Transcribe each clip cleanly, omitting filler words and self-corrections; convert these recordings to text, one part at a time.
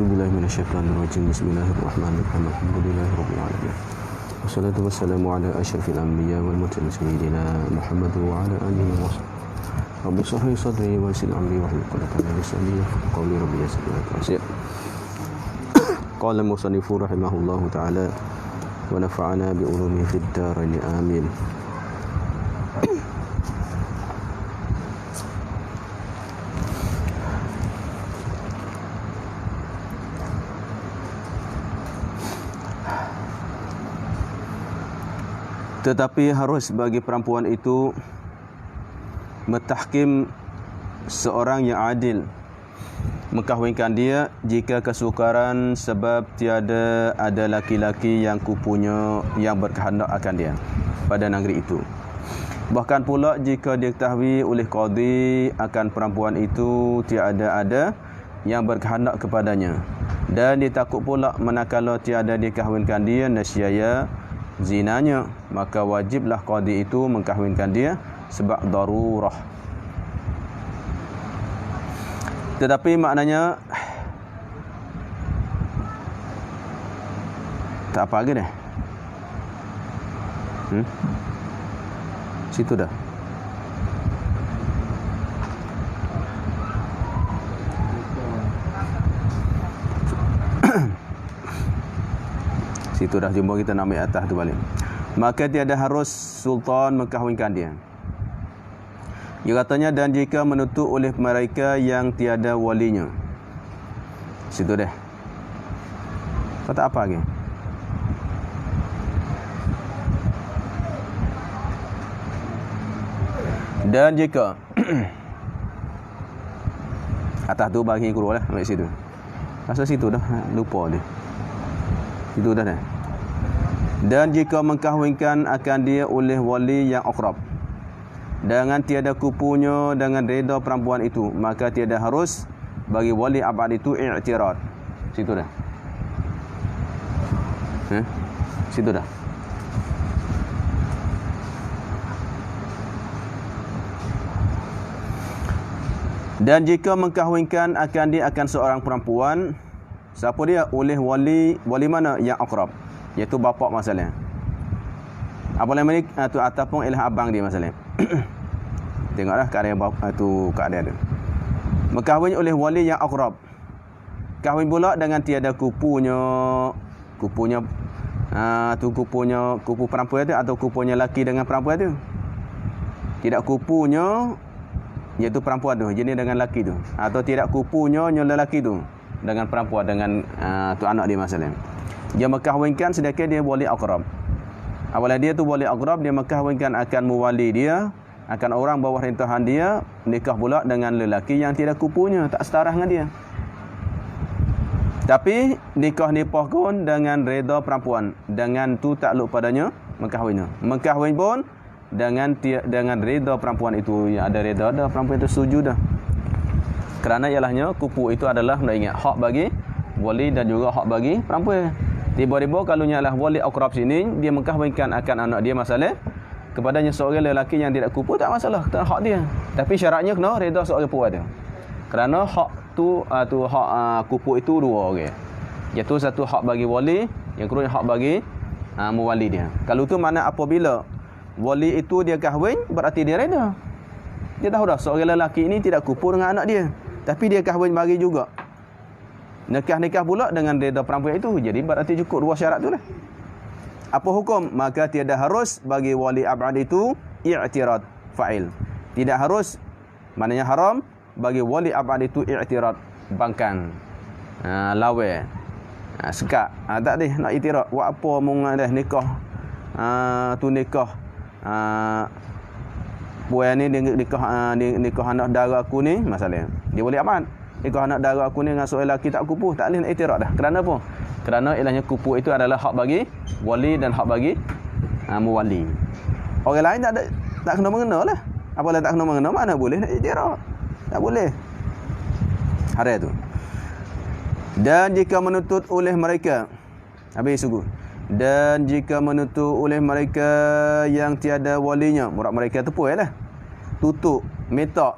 أعوذ بالله من الشيطان الرجيم. بسم الله الرحمن الرحيم. الحمد لله رب العالمين. والصلاة والسلام على أشرف الأنبياء والمرسلين سيدنا محمد وعلى آله وصحبه. رب اشرح لي صدري ويسر لي أمري واحلل عقدة من لساني يفقهوا قولي. رب يسر لي ويسر. قال المصنف رحمه الله تعالى ونفعنا بعلومه في الدارين آمين. Tetapi harus bagi perempuan itu mentahkim seorang yang adil, mengkahwinkan dia jika kesukaran sebab tiada ada laki-laki yang kupunya yang berkehendak akan dia pada negeri itu. Bahkan pula jika diketahui oleh qadi akan perempuan itu tiada ada yang berkehendak kepadanya, dan ditakut pula manakala tiada dikahwinkan dia nescaya zinanya, maka wajiblah qadi itu mengkahwinkan dia sebab darurah. Tetapi maknanya tak apa lagi dah. Situ dah. Situ dah, jumpa kita nak ambil atas tu balik. Maka tiada harus sultan mengkahwinkan dia. Dia katanya, dan jika menuntut oleh mereka yang tiada walinya. Situ deh. Kau tak apa lagi? Dan jika atas tu bagi guru lah, ambil situ. Rasa situ dah, lupa dia. Itu dah. Dan jika mengkahwinkan akan dia oleh wali yang akrab dengan tiada kupunya dengan reda perempuan itu, maka tiada harus bagi wali abad itu i'tirad. Situ dah. Situ dah. Dan jika mengkahwinkan akan dia akan seorang perempuan, siapa dia? Oleh wali mana? Yang akrab, iaitu bapa masalah. Apa nama ni? Tu ataupun ialah abang dia masalah. Tengoklah keadaan bapa tu, keadaan dia. Mengkahwin oleh wali yang akrab. Kahwin pula dengan tiada kupu perempuan tu atau kupunya laki dengan perempuan tu. Tidak kupunya iaitu perempuan tu jenis dengan laki tu, atau tidak kupunya lelaki tu dengan perempuan dengan tu anak dia masalah. Dia mengkahwinkan sedangkan dia wali akrab. Apabila dia tu wali akrab, dia mengkahwinkan akan muwali dia, akan orang bawah rintahan dia, nikah pula dengan lelaki yang tidak kupunya, tak setara dengan dia. Tapi nikah nipah pun dengan reda perempuan, dengan tu takluk padanya mengkahwinnya. Mengkahwin pun dengan reda perempuan itu, yang ada reda dah perempuan itu setuju dah. Kerana ialahnya kupu itu adalah, nak ingat, hak bagi wali dan juga hak bagi perempuan. Tiba-tiba kalau nyalah wali akrab sini, dia mengkahwinkan akan anak dia masalah kepadanya seorang lelaki yang tidak kupu, tak masalah, tak hak dia. Tapi syaratnya kena reda seorang perempuan dia. Kerana hak tu hak kupu itu dua orang. Iaitu satu hak bagi wali, yang kedua hak bagi muwali dia. Kalau tu mana apabila wali itu dia kahwin, berarti dia reda. Dia tahu dah seorang lelaki ini tidak kupu dengan anak dia, tapi dia kahwin bagi juga. Nikah pula dengan reda perempuan itu. Jadi berarti cukup dua syarat tu lah. Apa hukum? Maka tiada harus bagi wali abad itu i'tirad fa'il. Tidak harus, maknanya haram bagi wali abad itu i'tirad, bangkang, lawe, sekat. Tak deh nak i'tirad. Buat apa mung dah nikah, tu nikah buaya ni nikah anak dara aku ni masalah. Dia boleh aman. Nikah anak dara aku ni dengan seorang lelaki tak kupu, tak boleh nak i'tirad dah. Kerana apa? Kerana ilahnya kupu itu adalah hak bagi wali dan hak bagi muwali. Orang lain tak kena mengena lah. Apabila tak kena mengena, mana boleh nak i'tirad? Tak boleh. Hari tu. Dan jika menuntut oleh mereka, habis sungguh. Dan jika menuntut oleh mereka yang tiada walinya, murad mereka tu puai lah. Tutup, minta,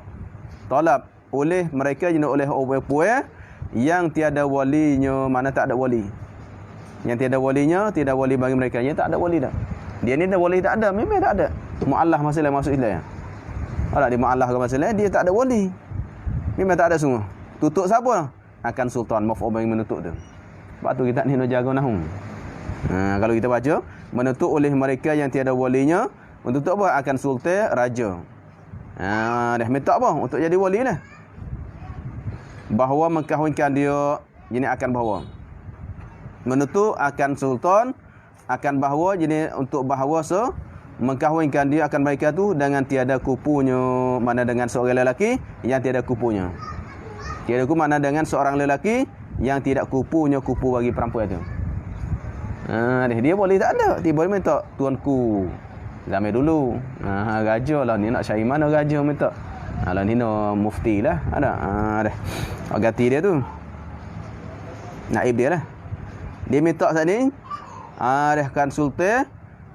talab oleh mereka, jenis oleh orang puai yang tiada walinya, mana tak ada wali. Yang tiada walinya, tiada wali bagi mereka. Yang tak ada wali dah. Dia ni dah wali tak ada, memang tak ada. Mu'allah masalah masuk Islam. Kalau dia mu'allah ke masalah, dia tak ada wali. Memang tak ada semua. Tutup siapa? Akan sultan, maf'ul bagi menutup tu. Sebab tu kita ni nak jaga nahum. Kalau kita baca, menutup oleh mereka yang tiada walinya, untuk apa? Akan sultan, raja. Dah minta apa? Untuk jadi wali lah. Bahawa mengkahwinkan dia, jadi akan bahawa. Menutup akan sultan, akan bahawa, jadi untuk bahawa mengkahwinkan dia akan mereka tu dengan tiada kupunya, mana dengan seorang lelaki yang tiada kupunya. Tiada kupu mana dengan seorang lelaki yang tidak kupunya kupu bagi perempuan tu. Dia boleh tak ada. Dia boleh minta tuanku. Zaman dulu. Raja lah ni nak cari mana raja minta. Lah ni no mufti lah. Ada. Ganti dia tu. Naib dia lah. Dia minta saat ni. Dia kan sultan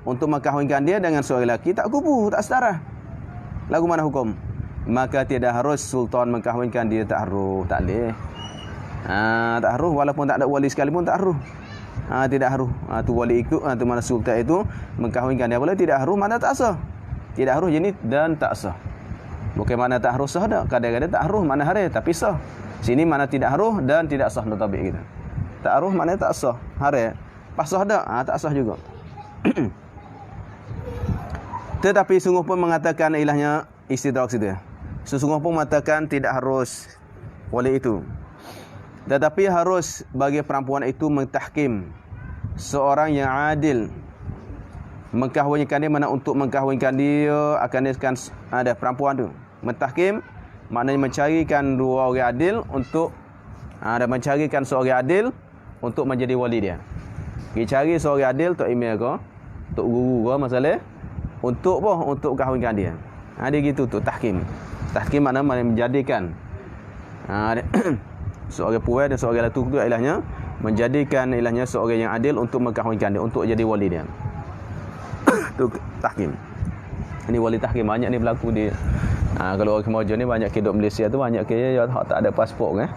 untuk mengkahwinkan dia dengan seorang lelaki tak kupu, tak setara. Lagu mana hukum? Maka tidak harus sultan mengkahwinkan dia, tak harus, tak boleh. Tak harus walaupun tak ada wali sekalipun tak harus. Tidak harus. Tu wali ikut tu mana sultan itu mengkahwinkan dia boleh, tidak harus mana tak sah. Tidak harus jenis dan tak sah. Bukan mana tak harus sah dah. Kadang-kadang tak harus mana hari tapi sah. Sini mana tidak harus dan tidak sah notabik kita. Tak harus mana tak sah. Hari pas sah dah, tak sah juga. Tetapi sungguh pun mengatakan ilahnya istidrak situ. Sesungguh pun mengatakan tidak harus wali itu. Tetapi harus bagi perempuan itu mentahkim seorang yang adil. Mengkahwinkan dia, mana untuk mengkahwinkan dia akan ada perempuan tu. Mentahkim maknanya mencarikan dua orang adil untuk mencarikan seorang adil untuk menjadi wali dia. Dia cari seorang adil tok email ke, tok guru ke masalah untuk apa? Untuk kahwinkan dia. Dia gitu tu tahkim. Tahkim maknanya menjadikan seorang puai dan seorang lelaki tu ilahnya menjadikan ilahnya seorang yang adil untuk mengkahwinkan dia, untuk jadi wali dia. Tu tahkim. Ini wali tahkim banyak ni berlaku di kalau orang kemajuan ni banyak ke duduk Malaysia tu, banyak ke hak tak ada pasport kan.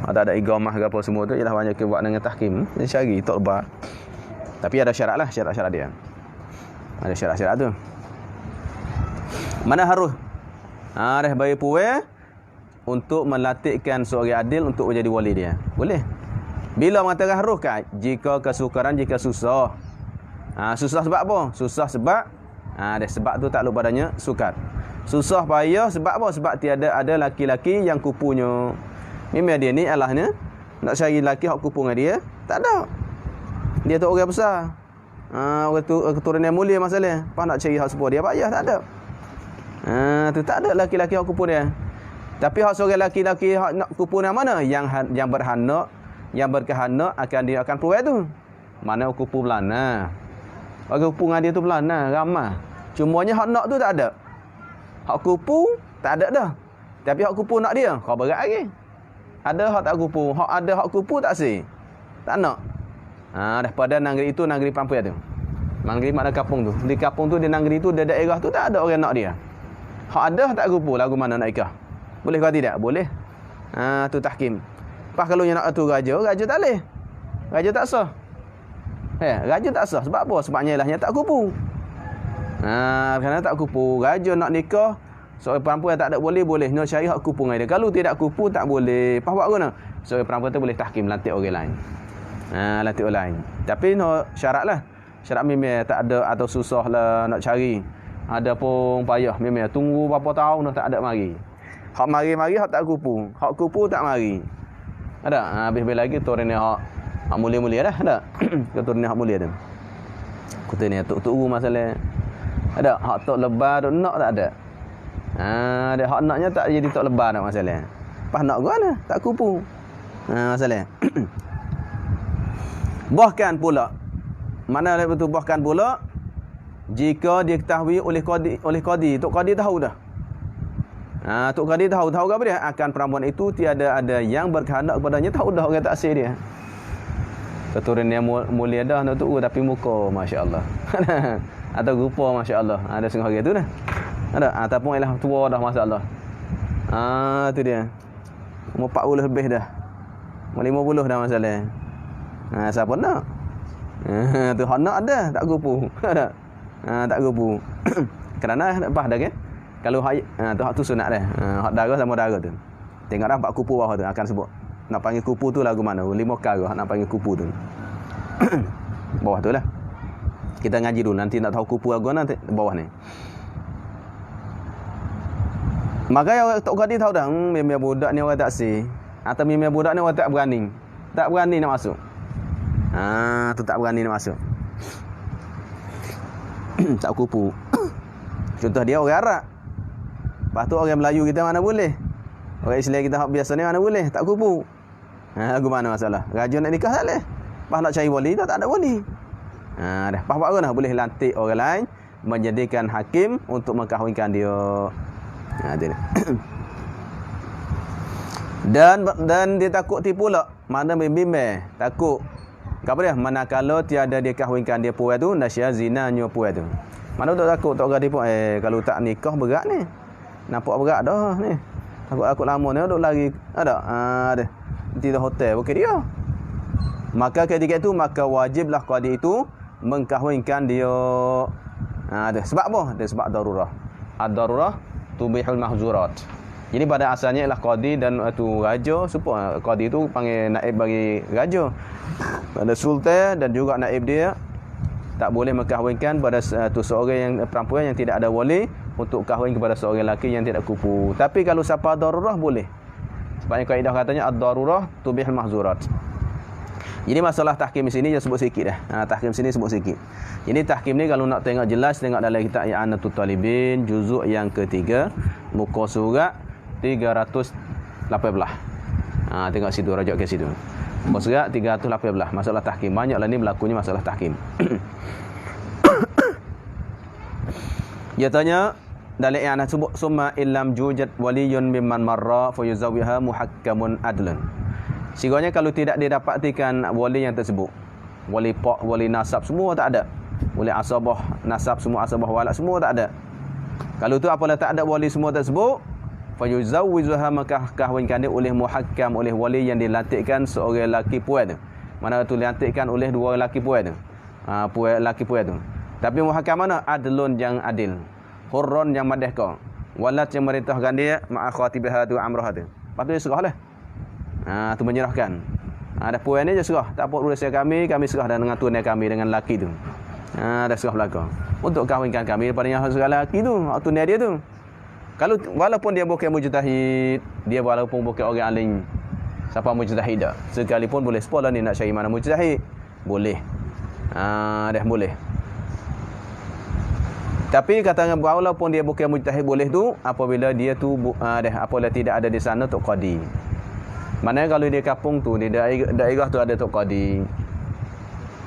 Hak tak ada igamah ke apa semua tu, ialah banyak ke buat dengan tahkim. Dia cari tok lebar. Tapi ada syarat lah, syarat-syarat dia. Ada syarat-syarat tu. Mana harus dah bagi puai untuk melatihkan seorang adil untuk menjadi wali dia. Boleh. Bila mengatakan harus kan? Jika kesukaran, jika susah. Susah sebab apa? Susah sebab sebab tu tak lupa padanya sukar. Susah payah sebab apa? Sebab tiada ada laki-laki yang kupunya. Memang dia ni alahnya nak cari lelaki hak kupu dengan dia, tak ada. Dia tu orang besar. Orang tu keturunan mulia masalah. Pas nak cari hak sepupu dia payah, tak ada. Tu tak ada laki-laki hak kupu dia. Tapi hak seorang laki-laki hak nak kupu yang mana? Yang berhanak, yang berkehanak dia akan provide tu. Mana kupu belana. Orang kupu dengan dia tu belana, ramah. Cumanya hak nak tu tak ada. Hak kupu tak ada dah. Tapi hak kupu nak dia, kau berat lagi. Ada hak tak kupu, hak ada hak kupu tak si. Tak nak. Daripada negeri itu, negeri Pampir tu. Negeri mana kampung tu. Di kampung tu, di negeri tu, di daerah tu tak ada orang nak dia. Hak ada hak tak kupu, lagu mana nak ikah. Boleh ke tidak? Boleh. Tu tahkim. Pas kalau yang nak tu raja tak boleh. Raja tak sah. Raja tak sah. Sebab apa? Sebabnya ilahnya tak kupu. Kerana tak kupu, raja nak nikah, seorang perempuan tak ada boleh, nak cari hak kupu dengan dia. Kalau tidak kupu, tak boleh. Pas buat guna? Seorang perempuan tu boleh tahkim, lantik orang lain. Lantik orang lain. Tapi syarat lah. Syarat memang tak ada atau susah lah nak cari. Ada pun payah. Memang tunggu berapa tahun dah tak ada mari. Hak mari-mari, hak tak kupu. Hak kupu tak mari. Ada? Habis-habis lagi turunnya hak mulia-mulia dah. Ada? Turunnya hak mulia tu. Kutanya tuk-tuk masalah. Ada? Hak tok lebar, tok nak tak ada. Ada hak naknya tak jadi tok lebar tak masalah. Pas nak gua mana? Tak kupu. Masalah. Bahkan pula. Mana betul bahkan pula jika diketahui oleh qadi, tok qadi tahu dah. Tok qadi tahu ke apa dia? Akan perempuan itu tiada ada yang berkehendak kepadanya, tahu dah orang taksir dia. Keturunan yang mulia dah nak tu tapi muka masya-Allah. Atau rupa masya-Allah. Ada setengah hari tu dah. Ada ataupun ialah tua dah masya-Allah. Tu dia. Umur 40 lebih dah. 50 dah masalah. Siapa nak? Tu hak nak ada, tak kupu. Tak kupu. Kerana apa dah kan? Kalau hak tu sunat dah. Hak darah sama darah tu. Tengok dah 4 kupu bawah tu akan sebut. Nak panggil kupu tu lagu mana? 5 kali nak panggil kupu tu. Bawah tu lah. Kita ngaji dulu nanti nak tahu kupu lagu nanti bawah ni. Maka yang Tok Qadi tahu dah, biar budak ni orang tak si. Atau biar budak ni orang tak berani. Tak berani nak masuk. Tu tak berani nak masuk. Tak kupu. Contoh dia orang Arab. Lepas tu orang Melayu kita mana boleh. Orang Islam kita hak biasa ni mana boleh. Tak kupu. Lagu mana masalah? Raja nak nikah tak boleh. Pas nak cari wali tak ada wali. Dah. Pas buat apa boleh lantik orang lain menjadikan hakim untuk mengkahwinkan dia. Dan dia takut tipu pula. Mana bimbing takut. Apa dia? Manakala tiada dia kahwinkan dia puai tu, nasya zinanya puai tu. Mana tak takut Tok Qadi pun kalau tak nikah berat ni. Nampak berat dah ni. Takut lama ni duk lari ada. Ada. Di hotel okey dia. Maka ketika itu maka wajiblah qadi itu mengkahwinkan dia. Ada sebab apa? Ada sebab darurah. Ad-darurah tubihul mahzurat. Jadi pada asalnya ialah qadi dan tu raja, supaya qadi itu panggil naib bagi raja. Pada sultan dan juga naib dia tak boleh mengkahwinkan pada tu seorang yang perempuan yang tidak ada wali untuk kahwin kepada seorang lelaki yang tidak kupu. Tapi kalau siapa darurah boleh. Sebabnya kaedah katanya ad-darurah tubihul mahzurat. Jadi masalah tahkim di sini dia sebut sikit dah. Tahkim sini sebut sikit. Jadi tahkim ni kalau nak tengok jelas, tengok dalam kitab I'anatul Talibin juzuk yang ketiga, muka surat 318. Tengok situ, rujuk ke situ. Muka surat 318. Masalah tahkim. Banyaklah ni berlakunya masalah tahkim. Dia tanya dalam I'anah sebut summa illam jujad waliyun mimman marra fa yuzawiha muhakkamun adlan. Sekiranya kalau tidak didapatikan wali yang tersebut, wali pak, wali nasab semua tak ada. Wali asabah, nasab semua, asabah walad semua tak ada. Kalau tu apabila tak ada wali semua tersebut, fa yuzawwizuha maka kahwinkan dia oleh muhakkam, oleh wali yang dilantikkan seorang lelaki puan tu. Mana tu dilantikkan oleh dua lelaki puan tu. Puan lelaki puan tu. Tapi muhakkam mana? Adlun yang adil. Hurrun yang merdeka. Walad yang merintahkan dia ma'a khatibah tu amrah tu. Lepas tu dia serahlah. Tu menyerahkan. Ada puan ni je serah. Tak apa urusan kami serah dengan tuan kami, dengan lelaki tu. Dah serah belaka. Untuk kahwinkan kami daripada yang serah lelaki tu, tuan dia tu. Kalau walaupun dia bukan mujtahid, dia walaupun bukan orang alim, siapa mujtahid dah. Sekalipun boleh sepolah ni nak cari mana mujtahid. Boleh. Dah boleh. Tapi katakan walaupun dia bukan mujtahid boleh tu apabila dia tu apabila tidak ada di sana Tok Qadi. Maknanya kalau dia kampung tu, di daerah tu ada Tok Qadi.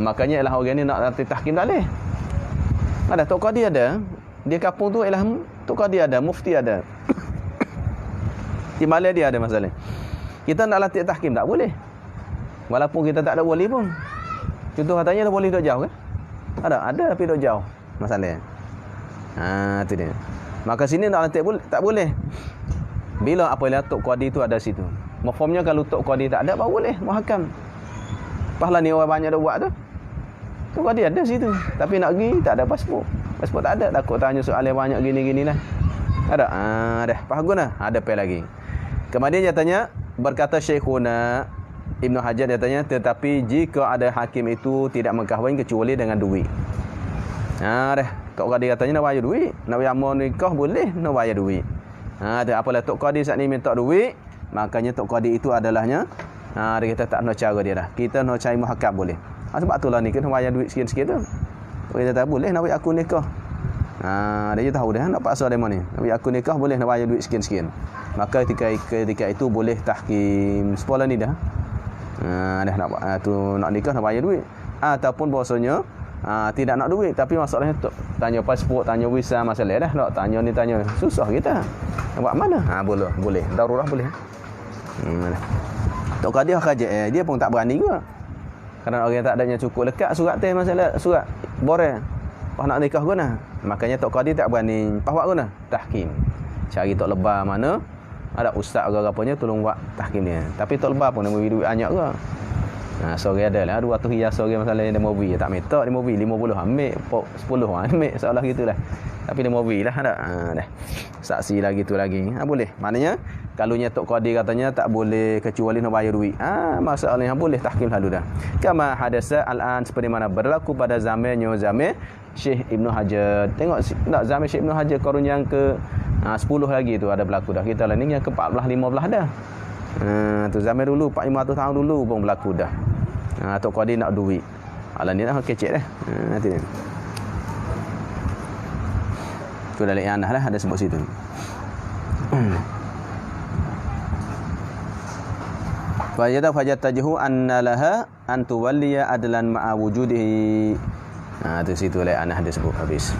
Makanya ialah orang ni nak latih tahkim tak boleh. Ada Tok Qadi ada. Dia kampung tu ialah Tok Qadi ada, mufti ada. Di Malay dia ada masalah. Kita nak latih tahkim tak boleh. Walaupun kita tak ada wali pun. Contoh katanya ada wali dok jauh kan? Ada tapi dok jauh. Masalah. Tu dia. Maka sini nak latih tak boleh. Bila apabila Tok Qadi tu ada situ. Mafhumnya kalau Tok Qadi tak ada baru boleh muhakam. Pahala ni orang banyak dah buat tu. Tok Qadi ada situ. Tapi nak pergi tak ada pasport. Pasport tak ada. Takut tanya soalan banyak gini-gini lah. Ada. Dah. Faham dah? Ada pay lagi. Kemudian dia tanya, berkata Syekhuna Ibnu Hajar dia tanya, tetapi jika ada hakim itu tidak mengkahwin kecuali dengan duit. Dah. Tok Qadi katanya nak bayar duit. Nak bayar nikah boleh, nak bayar duit. Apalah Tok Qadi saat ni minta duit, makanya Tok Qadi itu adalahnya dia kata tak nak cara dia dah. Kita nak cari muhakkam boleh. Sebab itulah ni kita bayar duit sikit-sikit tu. Kita tak boleh nak bayar aku nikah. Dia tahu dah nak paksa demo ni. Nak bayar aku nikah boleh nak bayar duit sikit-sikit. Maka ketika itu boleh tahkim sekolah ni dah. Dah nak tu nak nikah nak bayar duit. Ataupun bahasanya tidak nak duit tapi masalahnya tanya pasport, tanya visa masalah dah. Nak tanya ni tanya susah kita. Nak buat mana? Boleh. Darurah boleh. Tok Qadi kerja dia pun tak berani juga. Kerana orang tak adanya cukup lekat surat teh masalah surat boreh. Pas nak nikah guna. Makanya Tok Qadi tak berani pas buat guna tahkim. Cari tok lebah mana Ada ustaz ke apanya tolong buat tahkim dia. Tapi tak lepas pun dia bagi duit banyak ke. Sore ada lah 200 riyal sore masalah dia mau beli. Tak metok dia mau beli 50 ambil, 10 ambil seolah gitulah. Tapi dia mau beli lah dah. Dah. Saksi lagi tu lagi. Boleh. Maknanya kalau nya Tok Qadir katanya tak boleh kecuali nak bayar duit. Masalahnya boleh tahkim lalu dah. Kama hadasa al-an seperti mana berlaku pada zamannya zaman Syekh Ibnu Hajar. Tengok tak zaman Syekh Ibnu Hajar korun yang ke 10 lagi tu ada berlaku dah. Kita lah ni yang ke 14 15 dah. Tu zaman dulu 400 tahun dulu pun berlaku dah. Tok Qadir nak duit. Alah ni dah kecek dah. Nanti ni. Tu dalam anah lah ada sebut situ. Fajatajihu anna laha an tuwalliya adlan ma'a wujudihi. Tu situ dalam anah ada sebut habis.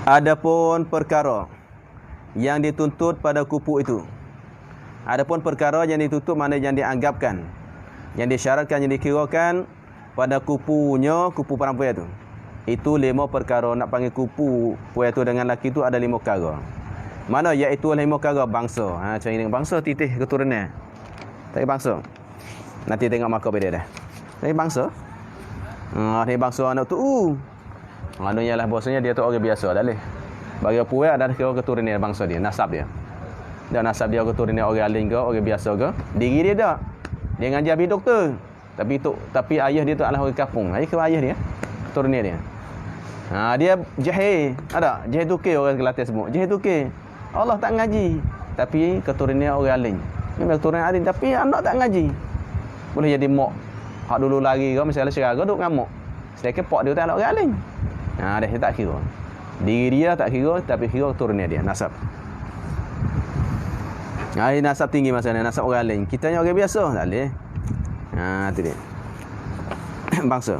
Adapun perkara yang dituntut pada kupu itu. Adapun perkara yang dituntut mana yang dianggapkan, yang disyaratkan, yang dikirakan pada kupunya, kupu perempuan itu. Itu 5 perkara. Nak panggil kupu puan itu dengan lelaki itu ada 5 perkara. Mana iaitu 5 perkara bangsa. Macam ini bangsa titih keturunan. Tak bangsa. Nanti tengok maka beda dah. Tapi bangsa. Ni bangsa anak tu. Maknanya lah bahasanya dia tu orang biasa dah leh. Bagi puan ada kira keturunan bangsa dia, nasab dia. Dan nasab dia keturunan orang alim ke, orang biasa ke, diri dia tak. Dia ngajar biduk doktor. Tapi ayah dia tu adalah orang kampung. Ayah ke ayah dia, keturunan dia. Dia jahil. Ada jahil tukir orang Kelantan semua. Jahil tukir. Allah tak ngaji, tapi keturunan orang alim. Memang keturunan alim tapi anak tak ngaji. Boleh jadi mak. Hak dulu lagi ke misalnya seragam duk ngamuk. Sedangkan pak dia tak ada orang alim. Dah dia tak kira. Diri dia tak kira tapi kira keturunan dia, nasab. Ini nasab tinggi maksudnya, nasab orang lain. Kita ni orang biasa tak boleh. Tu dia. Bangsa.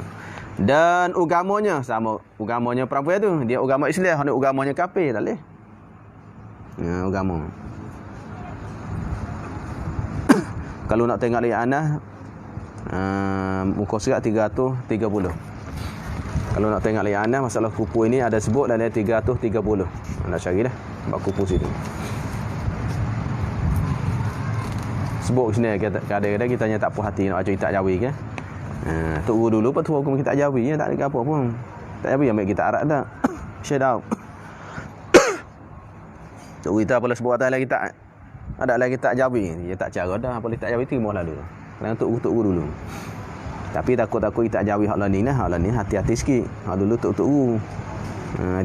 Dan agamanya sama. Agamanya perempuan tu, dia agama Islam, hendak agamanya kafir tak boleh. Agama. Kalau nak tengok lagi anak muka surat 330. Kalau nak tengok lagi anak masalah kupu ini ada sebut dan ada 330. Nak cari dah bab kupu situ. Sebut sini kadang-kadang kita tak puas hati nak cerita Jawi kan. Tunggu dulu petua hukum kita Jawi tak ada apa pun. Tak Jawi ambil kita Arab dah. Share out. Tunggu kita boleh sebut atas lagi tak ada lagi tak Jawi. Dia tak cara dah boleh tak Jawi terima lalu. Jangan tunggu dulu. Tapi takut-takut kita Jawi hak lain lah. Hak lain hati-hati sikit. Hak dulu tuk-tuk.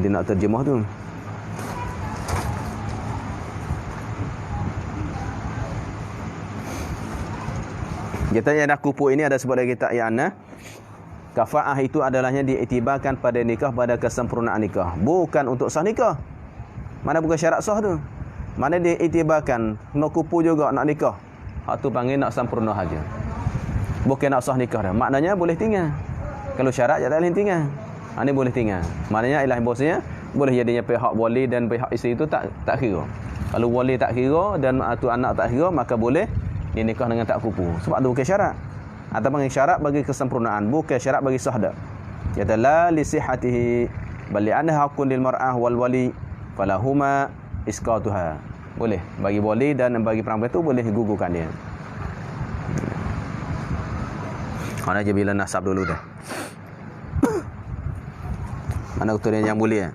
Dia nak terjemah tu. Kita yang dah kupu ini ada sebut lagi tak yana. Kafa'ah itu adalahnya diiktibarkan pada nikah pada kesempurnaan nikah. Bukan untuk sah nikah. Mana bukan syarat sah tu. Mana diiktibarkan nak kupu juga nak nikah. Hak tu panggil nak sempurna saja. Bukan nak sah nikah dah. Maknanya boleh tinggal. Kalau syarat tak boleh tinggal. Ini boleh tinggal. Maknanya ialah bosnya boleh jadinya pihak wali dan pihak isteri itu tak kira. Kalau wali tak kira dan tu anak tak kira maka boleh dia nikah dengan tak kupu. Sebab tu bukan syarat. Atau panggil syarat bagi kesempurnaan, bukan syarat bagi sah dah. Kata la li sihhatihi bal anna haqqun lil mar'ah wal wali falahuma isqatuha. Boleh bagi wali dan bagi perempuan itu boleh gugurkan dia. Mana je bila nasab dulu dah. Mana keturunan yang mulia.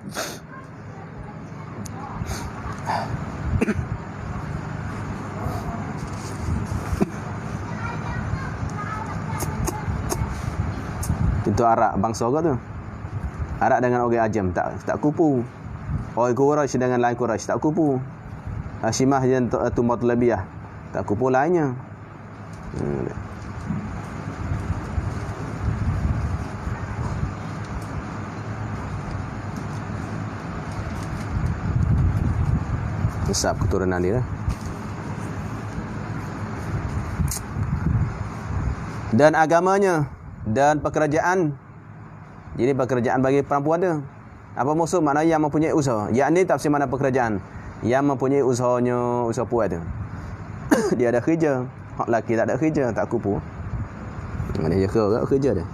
Itu Arab bangsa ke tu? Arab dengan orang Ajam tak kupu. Orang Quraisy dengan lain Quraisy tak kupu. Hashimah dan Matlabiyah tak kupu lainnya. Hisab keturunan dia. Dan agamanya dan pekerjaan. Jadi pekerjaan bagi perempuan dia. Apa maksud makna yang mempunyai usaha? Yakni tafsir mana pekerjaan. Yang mempunyai usahanya, usaha puas tu. Dia ada kerja. Hak lelaki tak ada kerja, tak kupu. Mana dia kerja dia.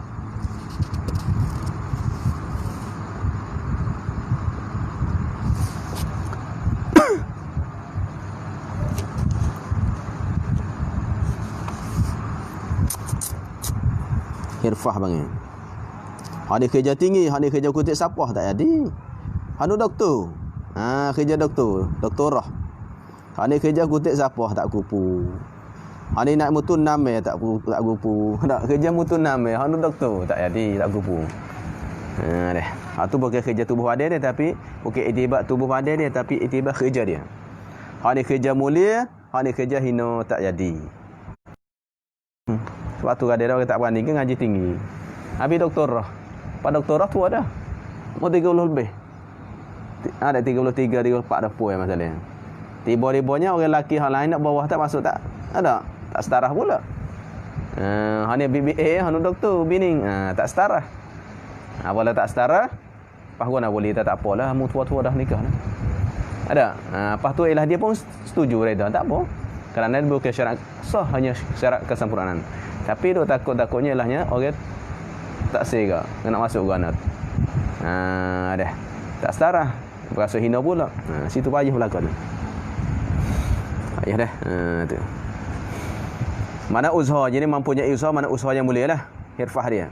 Hirfah bang. Hak ni kerja tinggi, hak ni kerja kutip sapah tak jadi. Hak ni doktor. Kerja doktor, doktorah. Hak ni kerja kutip sapah tak kupu. Hak ni nak mutun name tak kupu. Nak kerja mutun name, hak ni doktor tak jadi, tak kupu. Deh. Hak tu bukan kerja tubuh badan dia tapi bukan itibar tubuh badan dia tapi itibar kerja dia. Hak ni kerja mulia, hak ni kerja hina tak jadi. Sebab tu ada orang tak berani ke ngaji tinggi. Habis doktorah. Pak doktorah tua dah. Mau 30 lebih. Ada 33, 34 dah puas masalahnya. Tiba-tibanya orang lelaki hal lain nak bawah tak masuk tak? Ada. Tak setarah pula. Hanya BBA, hanya doktor, bining. Tak setarah. Apabila tak setarah, lepas guna boleh tak apalah. Mu tua-tua dah nikah dah. Ada. Lepas tu ialah dia pun setuju reda. Tak apa. Kerana dia bukan syarat sah, hanya syarat kesempurnaan. Tapi duk takut-takutnya ilahnya orang tak sega nak masuk gana. Dah. Tak setarah. Berasa hina pula. Situ payah belaka tu. Payah dah. Tu. Mana usaha. Jadi mempunyai usaha, mana usaha yang mulia lah. Hirfah dia.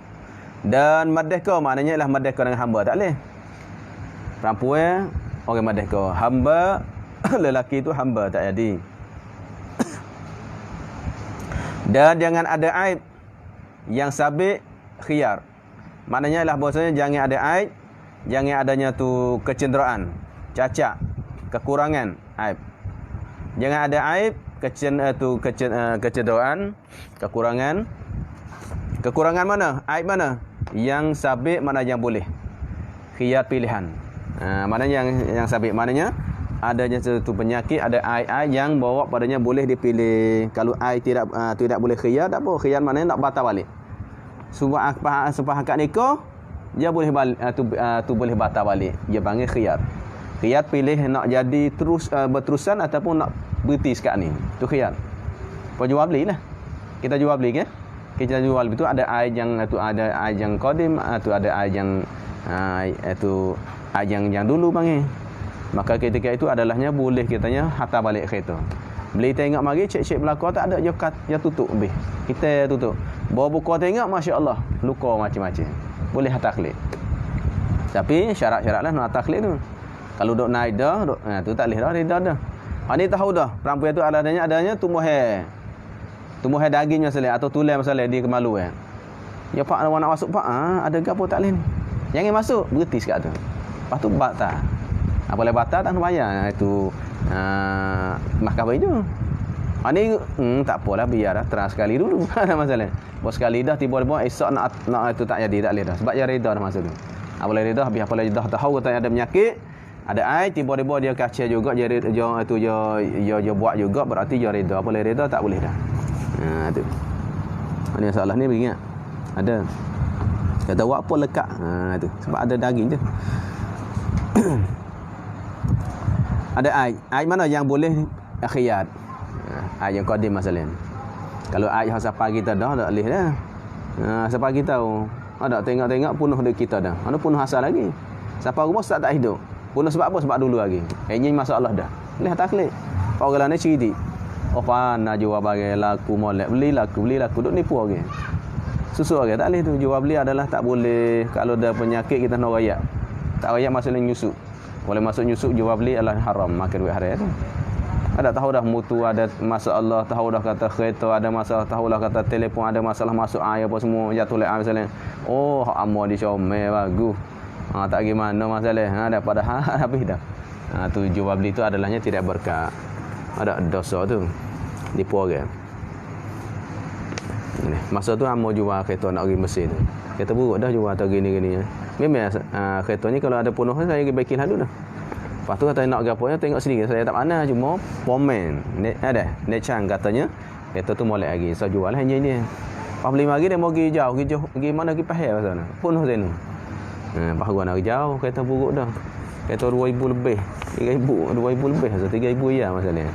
Dan merdeka maknanya ialah merdeka dengan hamba. Tak boleh. Perempuan orang merdeka. Hamba, lelaki itu hamba. Tak jadi. Dan jangan ada aib yang sabit khiyar. Maknanya ialah bahasanya jangan ada aib, jangan adanya tu kecenderaan, cacat, kekurangan, aib. Jangan ada aib, kecenderaan, kekurangan. Kekurangan mana? Aib mana? Yang sabit mana yang boleh. Khiyar pilihan. Maknanya yang sabit maknanya adanya satu penyakit, ada air yang bawa padanya boleh dipilih. Kalau air tidak boleh khiyar, tak apa. Khiyar maknanya nak batal balik. Sumpah akad nikah, dia boleh balik, tu boleh batal balik. Dia panggil khiyar. Khiyar pilih nak jadi terus berterusan ataupun nak berhenti sekat ni. Tu khiyar. Apa jual beli lah. Kita jual beli kan? Kita jual beli tu ada air yang ada air yang qadim, tu ada air yang air yang dulu panggil. Maka ketika itu adalahnya boleh kitanya hantar balik kereta. Beli tengok mari cek-cek belakang tak ada je tutup lebih. Kita tutup. Bawa buka tengok masya-Allah luka macam-macam. Boleh hantar klik. Tapi syarat-syaratlah nak hantar klik tu. Kalau dok naik dah, tu tak boleh dah reda dah. Ni tahu dah perempuan tu adanya tumbuh hair. Tumbuh hair daging masalah atau tulang masalah dia kemaluan. Ya pak nak masuk pak, ada gapo tak boleh ni. Jangan masuk, berhenti sekat tu. Lepas tu batal. Boleh batal tak bayar itu mahkamah itu. Ni tak apalah biar dah terang sekali dulu. Ada masalah. Buat sekali dah tiba-tiba esok nak itu tak jadi tak boleh dah. Sebab dia reda dah masa tu. Boleh reda habis apa lagi dah tahu kata ada penyakit, ada air tiba-tiba dia kacau juga dia buat juga berarti dia reda. Boleh reda tak boleh dah. Tu. Ni masalah ni ingat. Ada. Kata buat apa lekat. Tu. Sebab ada daging je. Ada air. Air mana yang boleh khiyar? Air yang qadim masalah. Kalau air yang siapa kita dah tak boleh dah. Siapa kita tahu. Ada tengok-tengok punuh dekat kita dah. Mana punuh asal lagi. Siapa rumah tak hidup. Punuh sebab apa? Sebab dulu lagi. Ini masalah dah. Boleh taklid. Orang lain cerdik. Oh pana jual bagai laku molek. Beli laku. Duk nipu orang. Susu orang tak boleh tu. Jual beli adalah tak boleh. Kalau ada penyakit kita nak rayak. Tak rayak masalah nyusuk. Boleh masuk nyusuk jual beli adalah haram makan duit haram tu. Ada tahu dah mutu, ada masalah, tahu dah kata kereta, ada masalah, tahu dah kata telefon, ada masalah masuk air apa semua jatuh lek misalnya. Oh, hak amor di Syomel bagus. Tak gimana masalah. Ada padahal habis dah. Tu jual beli tu adalahnya tidak berkah. Ada dosa tu. Nipu orang. Masa tu amor jual kereta nak pergi Mesir tu. Kereta buruk dah jual atau gini-gini. Memang kereta ni kalau ada penuh saya pergi baikin lalu dah. Lepas tu kata nak gaponya tengok sendiri. Saya tak mana cuma pomen. Ada. Necang katanya kereta tu molek lagi. So jual lah hanya ini. Pas beli lagi dia mau pergi jauh. Pergi mana pergi Pahal pasal. Penuh sini. Baharu nak jauh kereta buruk dah. Kereta 2,000 lebih. 3,000, 2,000 lebih. So 3,000 ya masalahnya.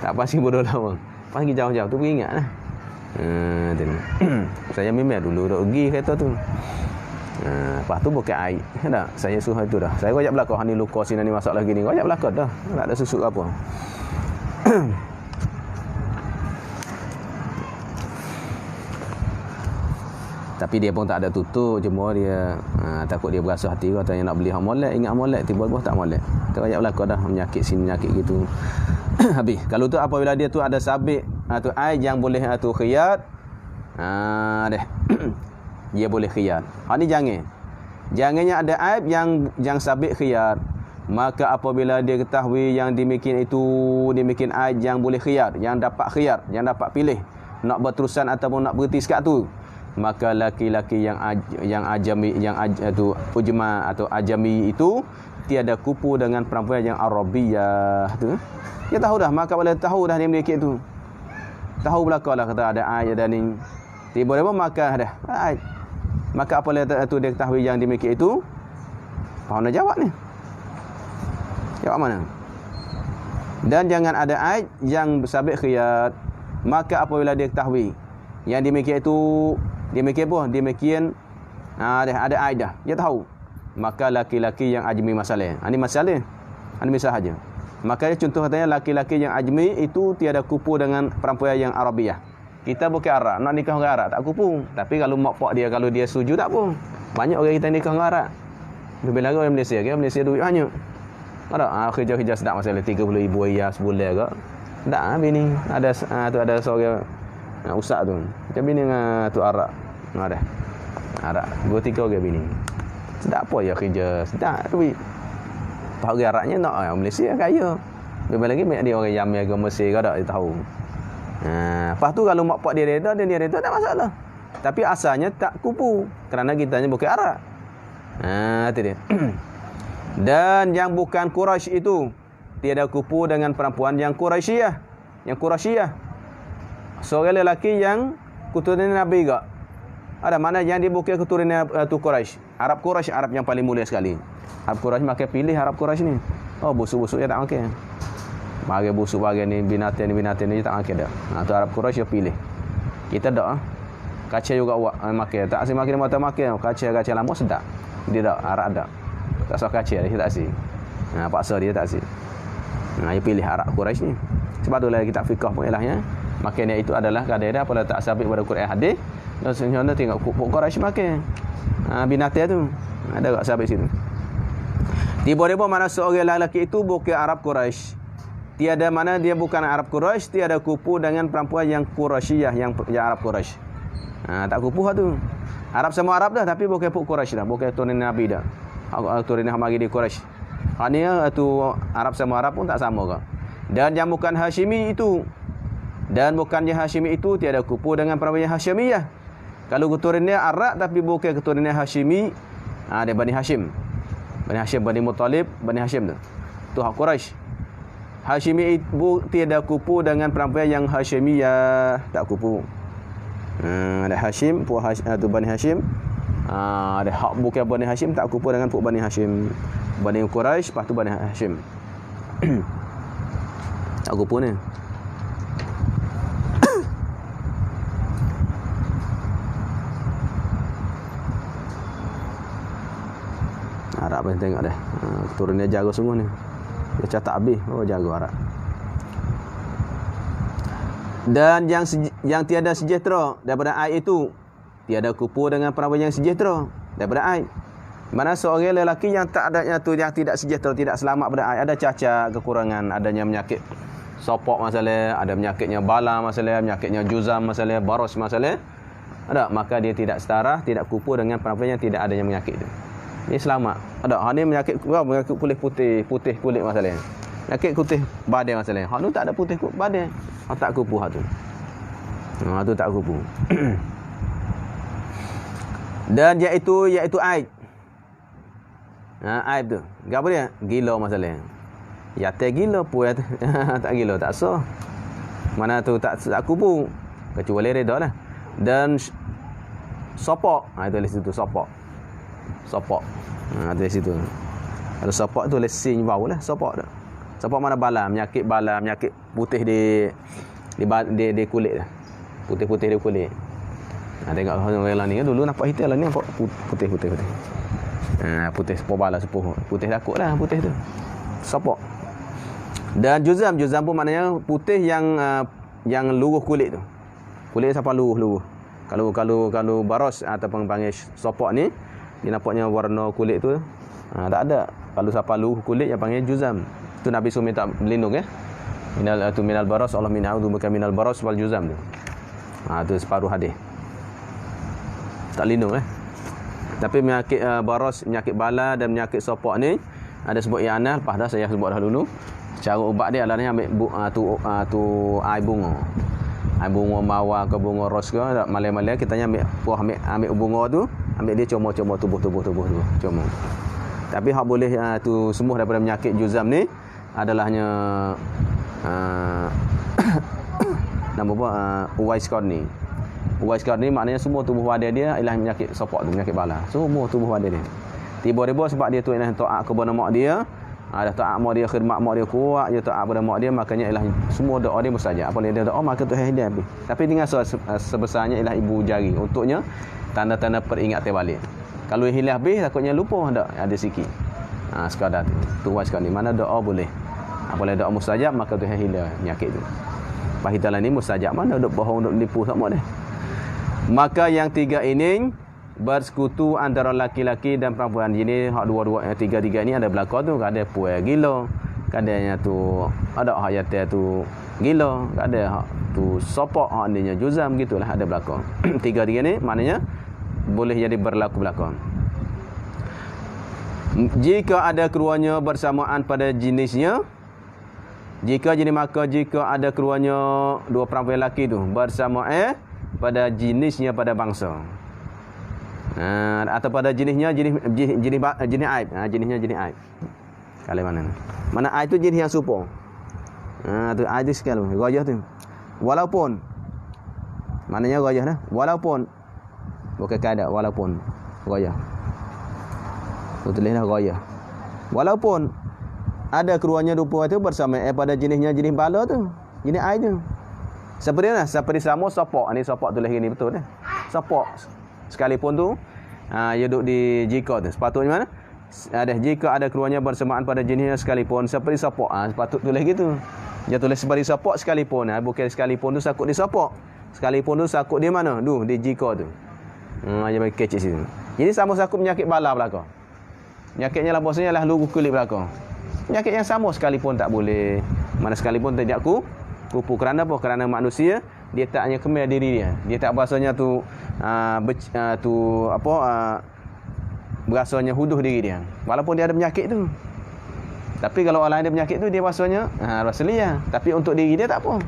Tak pasti bodoh lama. Pergi jauh-jauh tu ingat lah. Saya memang dulu duk pergi kereta tu. Lepas tu bukan air. Tak, saya suruh itu dah. Saya ajak belakang ni luka sini ni masak lagi ni. Ajak belakang dah. Tak ada susuk apa. Tapi dia pun tak ada tutup, cuma dia takut dia berasa hati katanya nak beli hak molek, ingat molek, tiba-tiba tak molek. Tak ajak belakang dah, menyakit sini menyakit gitu. Habis. Kalau tu apabila dia tu ada sabit atau air yang boleh atau khiyat, deh. Dia boleh khiyat. Hak ni jangan. Jangannya ada aib yang sabit khiyat. Maka apabila dia ketahui yang demikian itu demikian aib yang boleh khiyat, yang dapat khiyat, yang dapat pilih nak berterusan ataupun nak berhenti sekat tu, maka laki-laki yang ajami tu ujma atau ajami itu tiada kupu dengan perempuan yang Arabiyah tu. Dia tahu dah, maka bila tahu dah dia memiliki itu. Tahu belakang lah kata ada air ada ni. Tiba-tiba maka dah air. Maka apabila tu dia ketahui yang dimiliki itu, faham nak jawab ni? Jawab mana? Dan jangan ada air yang bersabit khiyat. Maka apabila dia ketahui yang dimiliki itu demikian apa? Demikian ada air dah. Dia tahu. Maka laki-laki yang ajmi masalah. Ini masalah. Ini misal saja. Maka contoh katanya laki-laki yang ajmi itu tiada kupu dengan perempuan yang Arabiyah. Kita bukan Arab, nak nikah dengan Arab tak kupu. Tapi kalau mak pak dia kalau dia setuju tak apa. Banyak orang kita nikah dengan Arab. Lebih lagi orang Malaysia, kan Malaysia duit banyak. Ada kerja-kerja sedap masalah 30,000 riyal sebulan ke. Tak bini ada tu ada seorang ustaz tu. Macam bini dengan tu Arab. Ada. Arab 2-3 orang bini. Sedap apa ya kerja, sedap duit. Pak orang Arabnya nak Malaysia kaya. Lebih lagi banyak dia orang Yaman ke Mesir ke tak dia tahu. Lepas tu kalau mak pak dia reda dan dia reda tak masalah. Tapi asalnya tak kupu kerana kitanya bukan Arab. Itu dia. Dan yang bukan Quraisy itu tiada kupu dengan perempuan yang Quraisyah. Yang Quraisyah. Seorang lelaki yang keturunan Nabi juga. Ada mana yang dia bukan keturunan tu Quraisy. Arab Quraisy, Arab yang paling mulia sekali. Arab Quraisy makan pilih Arab Quraisy ni. Oh, busuk-busuk dia tak makan. Bagi busuk bagi ni binatang ni tak makan dah. Tu Arab Quraisy dia pilih. Kita dak kaca juga awak makan. Tak asyik makan mata makan. Kaca lama sedap. Dia dak Arab dak. Tak suka kaca dia tak asyik. Paksa dia tak asyik. Dia pilih Arab Quraisy ni. Sebab itulah kitab fiqh pun ialah ya. Makannya itu adalah kaedah apabila tak sabit pada Quran hadis. Dan sebenarnya tengok Quraisy makan. Binatang tu ada tak sabit situ. Tiba-tiba mana seorang lelaki itu bukan Arab Quraisy. Tiada mana dia bukan Arab Quraisy, tiada kupu dengan perempuan yang Quraisyah yang Arab Quraisy. Tak kupu tu. Arab sama Arab dah tapi bukan puk Quraisy dah, bukan turunan Nabi dah. Turunan mari di Quraisy. Ni tu Arab sama Arab pun tak sama ke. Dan yang bukan Hashimi itu dan bukannya Hashimi itu tiada kupu dengan perempuan yang Hashimiyah. Kalau keturunannya Arab tapi bukan keturunan Hashimi, dia Bani Hashim. Bani Hashim, Bani Muttalib, Bani Hashim tu. Tu hak Quraisy. Hashimi ibu tiada kupu dengan perempuan yang Hashimiyah, tak kupu. Ada Hashim, tu Bani Hashim. Ada hak bukan Bani Hashim, tak kupu dengan puk Bani Hashim. Bani Quraisy, lepas tu Bani Hashim. Tak kupu ni. Arab pun tengok dah. Turunnya jago semua ni. Dia catat habis. Oh, jago Arab. Dan yang tiada sejahtera daripada air itu, tiada kupu dengan perempuan yang sejahtera daripada air. Mana seorang lelaki yang tak adanya tu, yang tidak sejahtera, tidak selamat pada air, ada cacat, kekurangan, adanya penyakit sopok masalah, ada penyakitnya bala masalah, penyakitnya juzam masalah, baros masalah. Ada, maka dia tidak setara, tidak kupu dengan perempuan yang tidak adanya penyakit itu. Dia selamat. Ada, hak ni penyakit kulit putih kulit masalah. Penyakit putih badan masalah. Hak tu tak ada putih badan. Hak tak kupu hak tu. Tu tak kupu. Dan iaitu aib. Aib tu. Gapo dia? Gila masalah. Ya tak gila pun tak gila tak sah. Mana tu tak kupu. Kecuali reda lah. Dan sopok. Itu list tu sopok. Dari situ. Kalau sopok tu lesin bau lah sopok tu. Sopok mana bala, penyakit putih di kulit dah. Putih-putih di kulit. Tengok orang ni dulu nampak hitam lah ni nampak putih. Putih sepuh bala sepuh. Putih takut lah putih tu. Sopok. Dan juzam pun maknanya putih yang luruh kulit tu. Kulit sampai luruh. Kalau baros ataupun panggil sopok ni, dia nampaknya warna kulit tu tak ada. Kalau sampai luruh kulit yang panggil juzam. Tu Nabi SAW minta berlindung ya. Minal baros, Allah min a'udzubika minal baros wal juzam tu. Tu separuh hadis. Tak lindung Tapi penyakit baros, penyakit bala dan penyakit sopok ni ada sebut i'anah, lepas dah saya sebut dah dulu. Cara ubat dia adalah ambil air bunga. Air bunga mawar ke bunga ros ke, malai-malai kita ambil bunga tu, ambil dia cuma tubuh tu. Cuma. Tapi hak boleh tu sembuh daripada penyakit juzam ni adalahnya nama apa Uwais Qarni. Uwais Qarni maknanya semua tubuh badan dia ialah penyakit sopok tu, penyakit bala. Semua tubuh badan dia. Tiba-tiba sebab dia tu ialah taat kepada mak dia, ada taat mak dia, khidmat mak dia kuat, dia taat kepada mak dia, makanya ialah semua doa dia mustajab. Apa dia doa maka Tuhan hidayah habis. Tapi dengan sebesarnya ialah ibu jari untuknya tanda-tanda peringatan balik. Kalau hilang habis takutnya lupa ada sikit. Sekadar tu Uwais Qarni mana doa boleh. Apabila doa mustajab maka Tuhan hilang penyakit tu. Pahitalah ni mustajab mana duk bohong duk nipu sama dia. Maka yang tiga ini bersekutu antara laki-laki dan perempuan. Ini hak dua-dua tiga-tiga ni ada berlaku tu, ada puai gila, kadangnya tu ada hak yatim tu gila, ada hak tu sopok, hak ninya juzam gitulah ada berlaku. Tiga-tiga ni maknanya boleh jadi berlaku. Jika ada keduanya bersamaan pada jenisnya, jika ada keduanya dua perempuan lelaki tu bersamaan pada jenisnya pada bangsa. Atau pada jenis aib. Jenisnya jenis aib. Kalau mana aib tu jenis yang serupa. Tu aib tu sekali gayah tu. Walaupun maknanya gayah dah. Walaupun bukan kada walaupun gayah. Tu tulislah gayah. Walaupun ada keduanya rupa itu bersama pada jenisnya jenis bala tu. Jenis aib tu. Seperti sama sopok. Ni sopok tulis gini betul dah. Sopok sekalipun tu ia duduk di jika tu. Sepatutnya mana? Jika ada keduanya bersamaan pada jenisnya sekalipun seperti sopok. Sepatut tulis gitu. Dia tulis seperti sopok sekalipun. Bukan sekalipun tu sakut di sopok. Sekalipun tu sakut di mana? Di jika tu. Dia bagi kecil situ. Jadi sama sakut penyakit bala belaka. Penyakitnya lah bosnya lah lugu kulit belaka. Penyakit yang sama sekalipun tak boleh. Mana sekalipun tidak kupu. Kerana apa? Kerana manusia dia tak hanya kemar diri dia. Dia tak bahasanya tu berasanya huduh diri dia. Walaupun dia ada penyakit tu. Tapi kalau orang lain ada penyakit tu dia bahasanya rasa liar. Tapi untuk diri dia tak apa.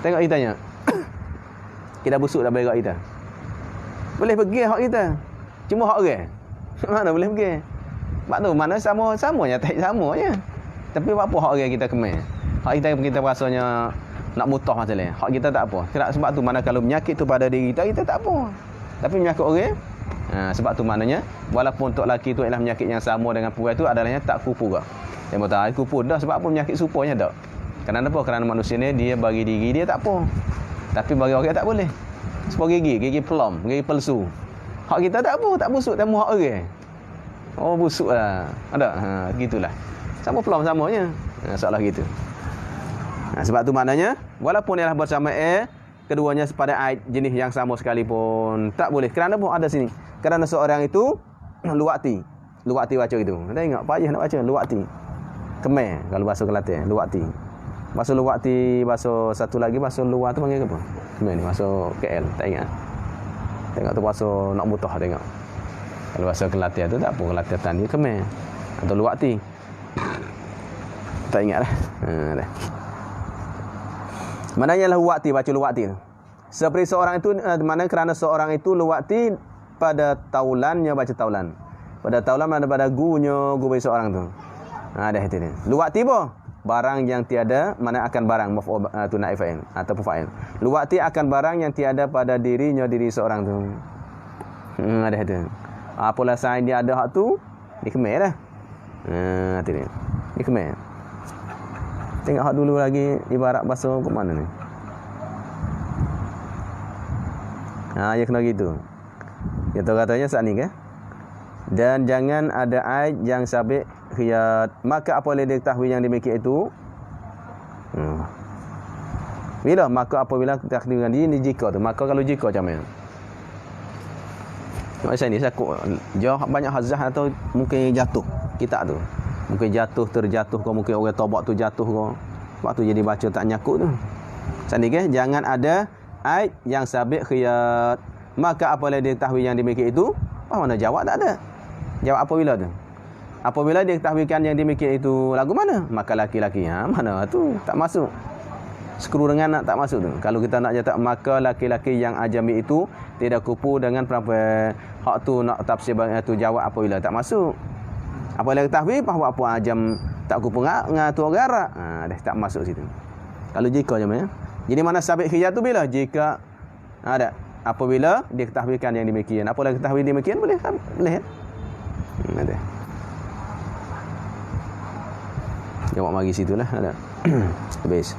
Tengok kita tanya. Kita busuk dah berak kita. Boleh pergi hak kita. Cuma hak orang. Mana boleh pergi. Sebab tu mana samanya tak samanya. Tapi apa hak orang kita kemar. Hak kita rasanya nak mutah masalah. Hak kita tak apa. Sebab tu mana kalau penyakit tu pada diri kita tak apa. Tapi penyakit orang sebab tu maknanya walaupun untuk lelaki tu ialah penyakit yang sama dengan perempuan tu adalahnya tak kupu ke. Dia kata kupu dah sebab apa penyakit supaya dak. Kerana apa? Kerana manusia ni dia bagi diri dia tak apa. Tapi bagi orang tak boleh. Sebab gigi pelom, gigi palsu. Hak kita tak apa, tak busuk temu hak orang. Oh busuklah. Ada gitulah. Sama pelom samanya. Soalah gitu. Sebab tu maknanya walaupun ialah bersama keduanya pada aid jenis yang sama sekalipun tak boleh. Kerana pun ada sini. Kerana seorang itu luwakti baca gitu. Ada ingat payah nak baca luwakti. Kemar kalau bahasa Kelantan luwakti. Bahasa luwakti, bahasa satu lagi bahasa luar tu panggil apa? Kemar ni bahasa KL tak ingat. Tengok tu bahasa nak mutah tengok. Kalau bahasa Kelantan tu tak apa, Kelantan dia kemar atau luwakti. Tak ingat dah. Dah. Mananya lah luwakti, baca luwakti tu. Seperti seorang itu mana kerana seorang itu luwakti pada taulannya baca taulan. Pada taulan mana pada gunya gu bagi seorang tu. Dah itu ni. Luwakti apa? Barang yang tiada mana akan barang maf'ul tu naib fa'il ataupun fa'il. Luwakti akan barang yang tiada pada diri seorang tu. Dah itu. Apalah sign dia ada hak tu, dikemel dah. Tu dia. Dikemel. Tengok hak dulu lagi ibarat bahasa ke mana ni? Ya kena gitu. Kita katanya saat ni ke? Dan jangan ada aib yang sabit khiyat. Maka apa boleh diketahui yang demikian itu? Bila? Maka apabila takdirkan dia ni jika tu. Maka kalau jika macam mana? Macam ni saya banyak hazah atau mungkin jatuh kitab tu. Mungkin terjatuh ke, mungkin orang tobat tu jatuh ke. Sebab tu jadi baca tak nyakut tu. Macam ni ke? Jangan ada aib yang sabit khiyat. Maka apa boleh diketahui yang demikian itu? Apa mana jawab tak ada? Jawab apabila tu? Apabila dia ketahuikan yang demikian itu lagu mana? Maka laki-laki. Mana tu? Tak masuk. Skru dengan nak tak masuk tu. Kalau kita nak jawab maka laki-laki yang ajami itu tidak kupu dengan perempuan. Hak tu nak tafsir tu jawab apabila tak masuk. Apabila ketahui bahawa apa ajam tak kupu dengan tu orang Arab. Dah tak masuk situ. Kalau jika macam mana? Jadi mana sabit khiyar tu bila? Jika ada apabila dia ketahuikan yang demikian. Apabila ketahui demikian boleh kan? Boleh. Ada. Jawab mari situlah ada. Habis.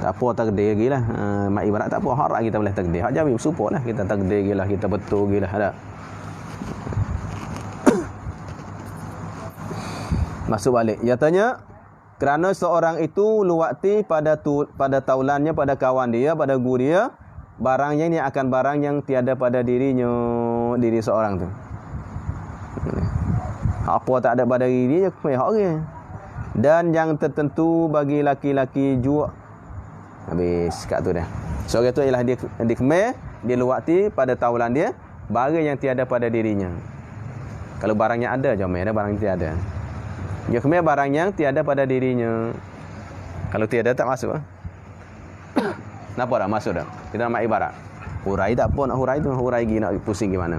Tak apa takdir lagi lah. Mak ibarat tak apa. Hak kita boleh takdir. Hak jawab support lah. Kita takdir lagi lah. Kita betul lagi lah. Ada. Masuk balik. Dia tanya. Kerana seorang itu luwakti pada taulannya, pada kawan dia, pada guru dia. Barangnya ini akan barang yang tiada pada diri seorang tu. Apa tak ada pada diri dia, hak dia. Dan yang tertentu bagi laki-laki juga. Habis kat tu dah. Seorang tu ialah dia kemel, dia luwakti pada taulan dia, barang yang tiada pada dirinya. Kalau barangnya ada, jomel dah barang tiada. Dia kemel barang yang tiada pada dirinya. Kalau tiada tak masuk. Kenapa dah masuk dah? Kita nak ibarat. Hurai tak apa nak hurai tu. Hurai lagi nak pusing gimana.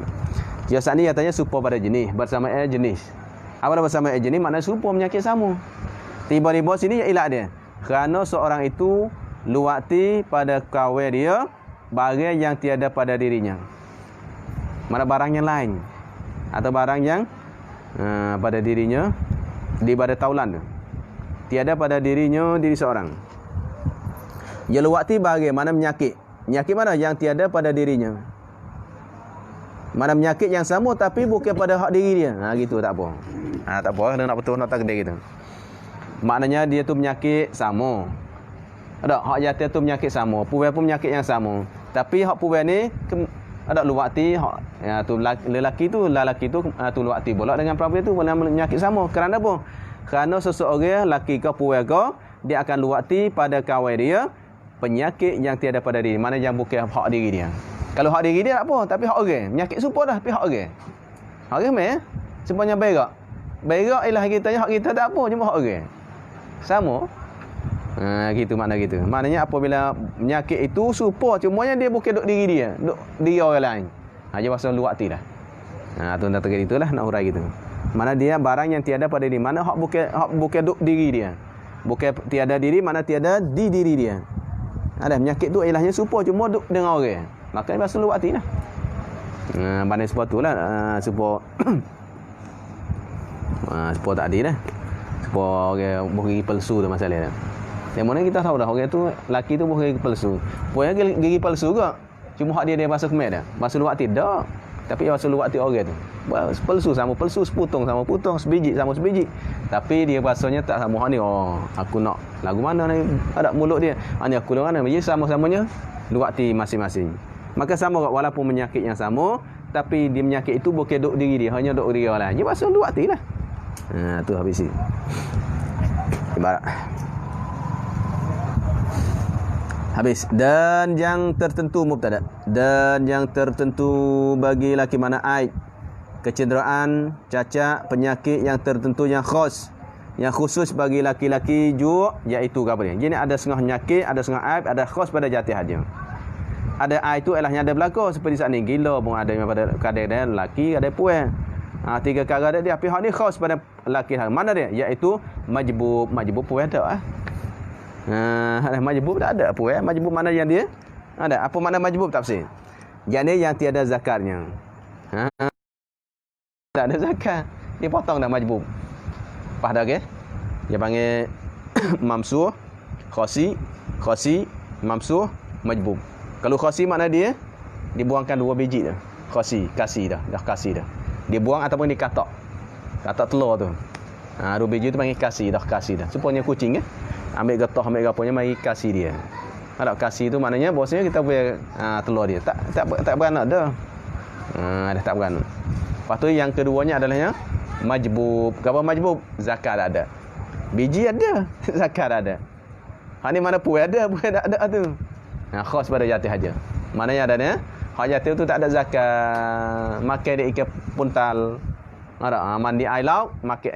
Dia saat ni katanya serupa pada jenis. Bersama jenis. Apa bersama jenis maknanya serupa menyakit sama. Tiba-tiba sini ialah dia. Kerana seorang itu luwakti pada kawan dia barang yang tiada pada dirinya. Mana barang yang lain. Atau barang yang pada dirinya. Di pada taulan tu. Tiada pada dirinya diri seorang. Dia luwakti bagaimana menyakit. Menyakit mana? Yang tiada pada dirinya. Mana menyakit yang sama tapi bukan pada hak diri dia. Gitu tak apa. Tak apa. Dia nak betul nak takdir gitu. Maknanya dia tu menyakit sama. Ada hak jatuh tu menyakit sama. Puan pun menyakit yang sama. Tapi hak puan ni ada luwakti hak tu lelaki tu luwakti pula dengan perempuan tu menyakit sama. Kerana apa? Kerana seseorang laki ke puan ke dia akan luwakti pada kawan dia penyakit yang tiada pada diri. Mana yang bukan hak diri dia. Kalau hak diri dia tak apa, tapi hak orang. Penyakit serupa dah, tapi hak orang. Hak orang meh, semuanya berak. Berak ialah kita hak kita tak apa, cuma hak orang. Sama. Gitu makna gitu. Maknanya apabila penyakit itu serupa, cumanya dia bukan duk diri dia, duk diri orang lain. Dia pasal luwakti dah. Tu nak terkait itulah nak hurai gitu. Mana dia barang yang tiada pada diri, mana hak bukan duk diri dia. Bukan tiada diri, mana tiada di diri dia. Ada penyakit tu ilahnya serupa cuma duk dengan orang. Maka pasal luwakti lah. Banding sebab tu lah sebab sebab tak adil lah. Sebab orang boleh gigi palsu tu masalah dia. Yang mana kita tahu dah orang tu laki tu boleh gigi palsu. Puan gigi palsu ke? Cuma hak dia pasal kemet dah. Pasal luwakti dak. Tapi pasal luwakti orang tu. Palsu sama palsu, seputung sama putung, sebiji sama sebiji. Tapi dia bahasanya tak sama hak ni. Aku nak lagu mana ni? Ada mulut dia. Hanya aku lagu mana? Jadi sama-samanya luwakti masing-masing. Maka sama walaupun menyakit yang sama, tapi dia menyakit itu bukan duk diri dia, hanya duk diri orang lain. Dia pasal luwakti lah. Tu habis ni. Ibarat. Habis. Dan yang tertentu mubtada. Dan yang tertentu bagi laki mana aib, kecenderaan, cacat, penyakit yang tertentu yang khas, yang khusus bagi laki-laki juga, iaitu apa dia? Jadi ada setengah penyakit, ada setengah aib, ada khas pada jati haja. Ada aib tu elahnya ada berlaku seperti saat ni gila pun ada pada kadang-kadang lelaki, ada puan. Tiga perkara dia pihak ni khas pada lelaki. Mana dia? Iaitu majbub puan tak ada majbub tak ada apa majbub mana yang dia ada apa makna majbub tafsir Jadi yang tiada zakatnya. Ha, tak ada zakat. Dia potong dah majbub. Pas dah ke? Dia panggil mamsuh, khosi, mamsuh, majbub. Kalau khosi makna dia dibuangkan 2 biji dah. Khosi, kasih dah kasih dah. Dia buang ataupun dikatak. Katak telur tu. 2 biji tu panggil kasih dah. Supaya kucing ambil getah, ambil gaponya mari kasih dia. Kalau kasih tu maknanya bosnya kita boleh telur dia. Tak beranak dah. Dah tak beranak. Lepas tu yang keduanya adalahnya majbub. Apa majbub? Zakat ada. Biji ada, zakat ada. Hak ni mana puai ada, puai tak ada tu. Khas pada yatim saja. Maknanya adanya hak yatim tu tak ada zakat. Makan dia ikan puntal. Ada mandi air laut, makan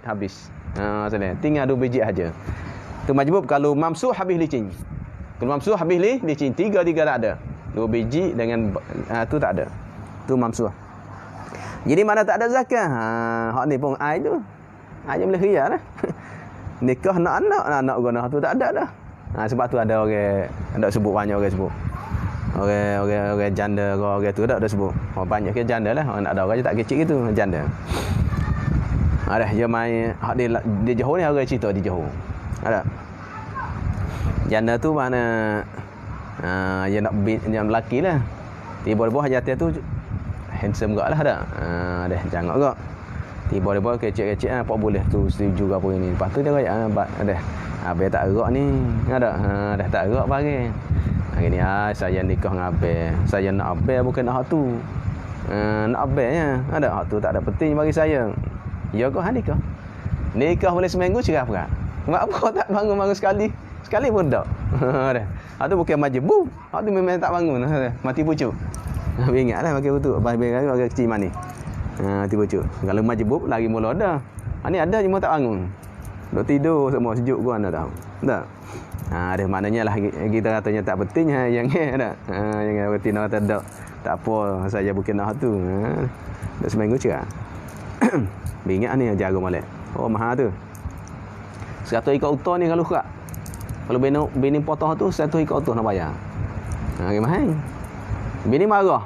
habis. Tinggal 2 biji saja. Tu majbub. Kalau mamsuh habis licin. Kalau mamsuh habis licin, 3 tak ada. 2 biji dengan tu tak ada. Tu mamsuh. Jadi mana tak ada zakat. Hak ni pun ai tu. Ai boleh khiyar dah. Nikah anak guna tu tak ada dah. Sebab tu ada orang ada sebut banyak orang sebut. Orang janda orang tu tak ada sebut. Banyak ke janda lah. Orang ada orang je tak kecil gitu, janda. Ada dia main hak dia Johor ni orang cerita di Johor. Ada. Janda tu mana dia nak yang lelaki lah. Tiba-tiba hajat tu handsome gak lah ada. Dah jangok gak. Tiba-tiba kecil-kecil apa boleh tu setuju ke apa ini. Lepas tu dia kata dah. Abang tak erak ni. Ada. Dah tak erak pagi. Gini saya nikah dengan abang. Saya nak abang bukan nak hak tu. Nak abangnya. Ada hak tu tak ada penting bagi saya. Ya kau nikah. Nikah boleh seminggu cerah pula. Mak apa tak bangun sekali. Sekali pun tak. Dah. Hak tu bukan majbub. Hak tu memang tak bangun. Mati pucuk. Habis ingatlah pakai betul. Abang agak kecil mani. Tiba cuk. Kalau majbub lagi mula dah. Ni ada cuma tak bangun. Duk tidur semua sejuk gua anda tahu. Tak. Ada maknanya lah kita katanya tak penting yang ada. Yang reti nak kata tak apa saya bukan nak tu. Dah seminggu cerah. Bingat ni jaga molek. Oh mahal tu. 100 ekor utuh ni kalau kerak. Kalau bini potong tu 100 ekor utuh nak bayar. Mahal. Bini marah.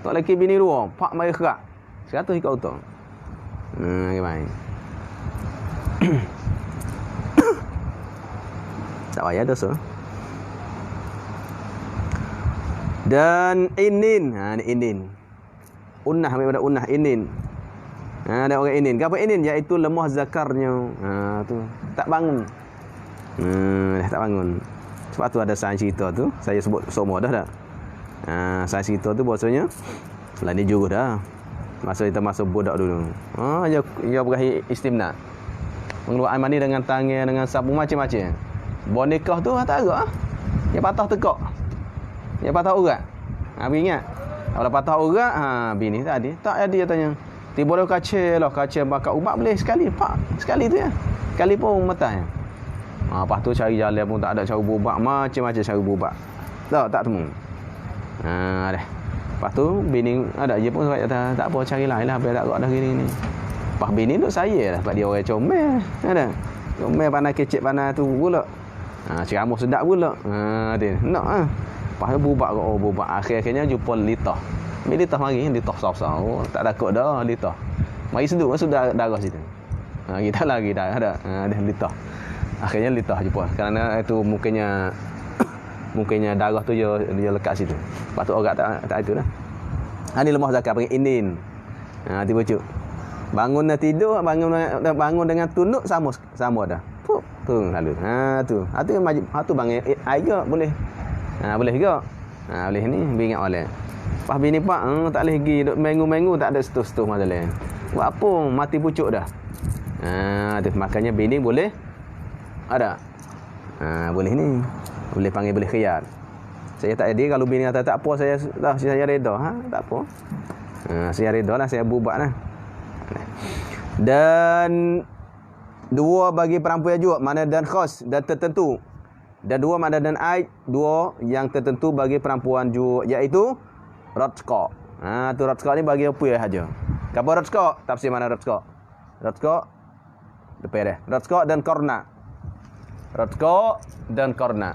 Tak laki bini dua, pak mari kerak. 100 ekor utuh. Gimana? Tak payah dosa. Dan inin. Ni inin. Unnah ambil pada unnah inin. Ada orang inin. Apa inin? Iaitu lemah zakarnya. Tu. Tak bangun. Dah tak bangun. Sebab tu ada sains cerita tu. Saya sebut semua dah tak? Sains cerita tu bahasanya lah ni jurus dah. Masa kita masuk budak dulu. Dia berakhir istimna. Mengeluarkan mani dengan tangan, dengan sapu macam-macam. Bon nikah tu tak agak. Dia patah tekak. Dia patah urat. Ingat. Kalau patah urat, bini tadi. Tak ada dia tanya. Tiba-tiba kaca bakar ubat boleh sekali. Pak, sekali tu ya. Sekali pun matanya. Lepas tu cari jalan pun tak ada cara berubat. Macam-macam cara berubat. Tak temu. Dah. Lepas tu bini ada je pun kata tak apa cari lain lah biar tak agak dah gini. Lepas bini duk saya lah sebab dia orang comel. Ada. Comel pandai kecek pandai tu pula. Ceramah sedap pula. Dia nak Lepas tu berubat. Akhirnya jumpa litah. Ambil litah mari. Litah sah-sah. Tak takut dah litah. Mari sedut darah situ. Kita lagi dah ada. Ada litah. Akhirnya litah jumpa. Kerana itu mungkinnya darah tu dia lekat situ. Lepas tu orang tak itu dah. Ni lemah zakat panggil inin. Tiba cuk. Bangun dah tidur, bangun dengan tunduk sama dah. Tu lalu. Tu. Tu bangun air boleh. Boleh juga. Boleh ni beringat oleh. Pas bini pak tak boleh pergi duk minggu-minggu tak ada setus-setus masalah. Buat apa mati pucuk dah. Tu makanya bini boleh ada. Boleh ni. Boleh panggil boleh khiyar. Saya tak ada kalau bini kata tak apa saya reda. Tak apa. Saya reda lah, saya bubat lah. Dan dua bagi perempuan juga, mana dan khas dan tertentu. Dan dua mana dan aid, dua yang tertentu bagi perempuan juga, iaitu ratqa. Tu ratqa ni bagi apa saja. Apa ratqa? Tafsir mana ratqa? Ratqa depan dah. Ratqa dan qarna. Ratqa dan qarna.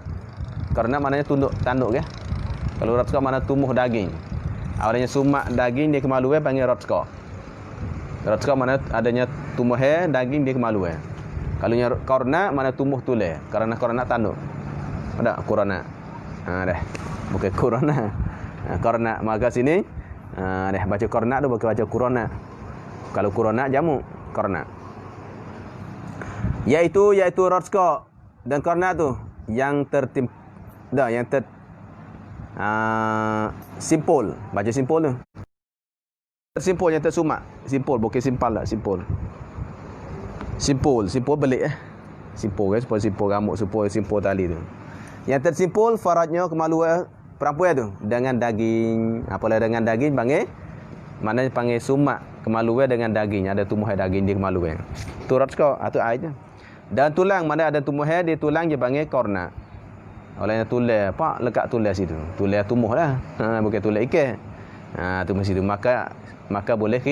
Qarna maknanya tanduk ke? Kalau rotsko mana tumbuh daging. Adanya sumak daging dia kemaluan panggil rotsko. Rotsko mana adanya tumbuh daging dia kemaluan. Kalau korna mana tumbuh tulai. Karena korna tanduk. Ada korona. Dah. Bukan corona. Korna maka sini dah baca korna tu bukan baca corona. Kalau corona jamu korna. Yaitu rotsko dan korna tu yang simpul. Baca simpul tu. Simpul yang tersumak. Simpul bukan simpal lah, simpul. Simpul belik Simpul kan, simpul rambut, simpul tali tu. Yang tersimpul faradnya kemaluan perempuan tu dengan daging. Apalah dengan daging panggil maknanya panggil sumak kemaluan dengan daging. Ada tumbuh daging di kemaluan. Tu rotsko atau air je. Dan tulang mana ada tumbuh di tulang dia panggil korna. Olehnya tulang pak lekat tulang situ. Tulang tumbuh lah. Bukan tulang ikan. Tu mesti tu maka boleh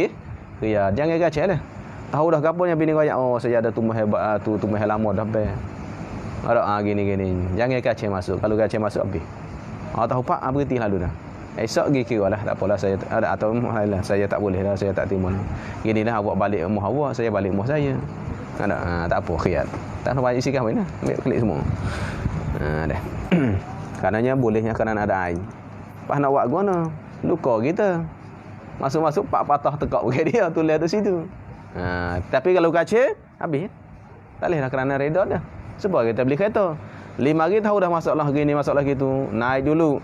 ya jangan gacah lah. Tahu dah kapan yang bini royak saya ada tumbuh hebat tu tumbuh lama dah be. Ada gini. Jangan gacah masuk. Kalau gacah masuk habis. Tahu pak berhenti lalu dah. Esok pergi kira lah, tak apalah saya ada atau lah saya tak boleh dah, saya tak terima. Ginilah awak balik rumah awak, saya balik rumah saya. Tak apa khiyat. Tak nak banyak isi kahwin lah. Ambil klik semua. Dah. Karenanya bolehnya kerana ada air. Pas nak buat guna, luka kita. Masuk-masuk pak patah tekak pakai dia tulis tu situ. Tapi kalau kaca habis. Tak boleh dah kerana redha dah. Sebab kita beli kereta. 5 hari tahu dah masalah gini, masalah gitu. Naik dulu.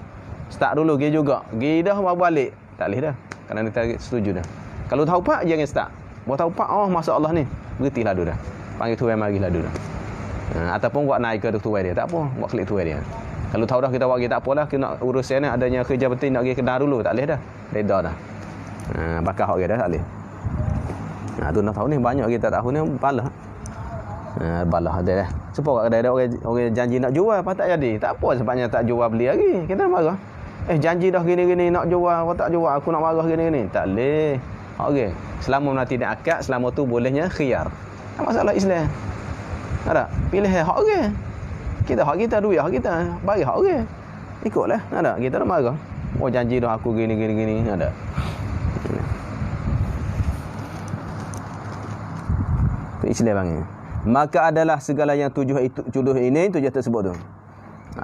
Start dulu pergi juga. Pergi dah baru balik. Tak boleh dah. Kerana kita setuju dah. Kalau tahu pak jangan start. Baru tahu pak masalah ni. Berhentilah dulu dah. Panggil tuai marilah dulu dah. Ataupun buat naik ke tuai dia. Tak apa. Buat klik tuai dia. Kalau tahu dah kita buat kita apalah. Kita nak urus ni adanya kerja penting nak pergi kedai dulu. Tak boleh dah. Reda dah. Bakal hak dia dah tak boleh. Tu nak tahu ni banyak kita tahu ni balah. Balah dia dah. Sebab kat kedai dah orang janji nak jual apa tak jadi. Tak apa sebabnya tak jual beli lagi. Kita marah. Janji dah gini-gini nak jual apa tak jual aku nak marah gini-gini. Tak boleh. Okey. Selama nanti dia akad selama tu bolehnya khiyar. Tak masalah Islam. Ada. Pilih hak orang. Kita hak kita duit hak kita. Bagi hak orang. Ikutlah. Ada. Kita nak marah. Janji dah aku gini-gini. Ada. Tu Islam bang. Maka adalah segala yang tujuh ini tujuh tersebut tu.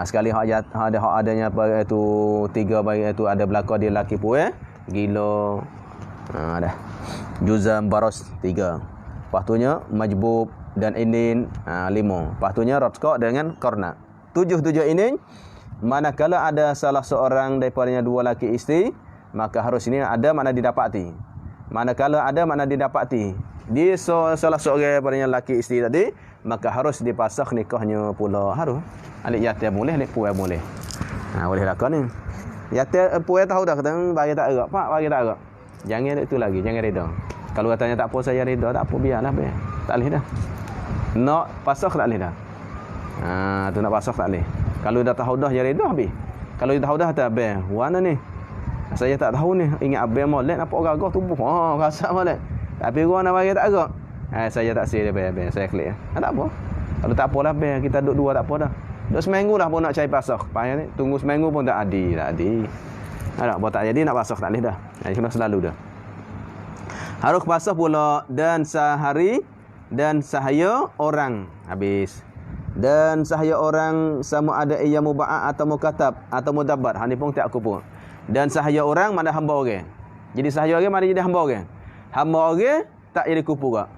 Sekali hak adanya apa itu 3 baik itu ada belaka dia lelaki pun gila. Dah. Juzam baros 3. Pastunya majbub dan inin 5. Pastunya rotsko dengan korna. 7 ini manakala ada salah seorang daripadanya 2 laki isteri maka harus ini ada mana didapati. Manakala ada mana didapati dia salah seorang daripadanya laki isteri tadi maka harus dipasakh nikahnya pula harus. Alik yatim boleh, alik puai boleh. Boleh lakon ni. Yatim puai tahu dah kata bagi tak erat. Pak bagi tak erat. Jangan itu lagi, jangan reda. Kalau katanya tak apa saya reda, tak apa biarlah biar. Tak boleh dah. Nak pasakh tak boleh dah. Tu nak pasakh tak boleh. Kalau dah tahu dah ya reda habis. Kalau dah tahu dah tak abang. Mana ni? Saya tak tahu ni. Ingat abang molek nampak gagah tubuh. Rasa molek. Tapi orang nak bagi tak erat. Saya tak sia dia abang. Saya klik. Tak apa. Kalau tak apalah abang, kita duduk 2 tak apa dah. Duduk seminggu dah pun nak cari pasakh. Payah ni. Tunggu seminggu pun tak adi. Ada buat tak jadi nak pasakh tak boleh dah. Kena selalu dah. Harus pasakh pula dan sehari dan sahaya orang habis. Dan sahaya orang sama ada ia mubaa' atau mukatab atau mudabbar. Ni pun tak aku pun. Dan sahaya orang mana hamba orang. Jadi sahaya orang mana jadi hamba orang. Hamba orang tak jadi kupu gak.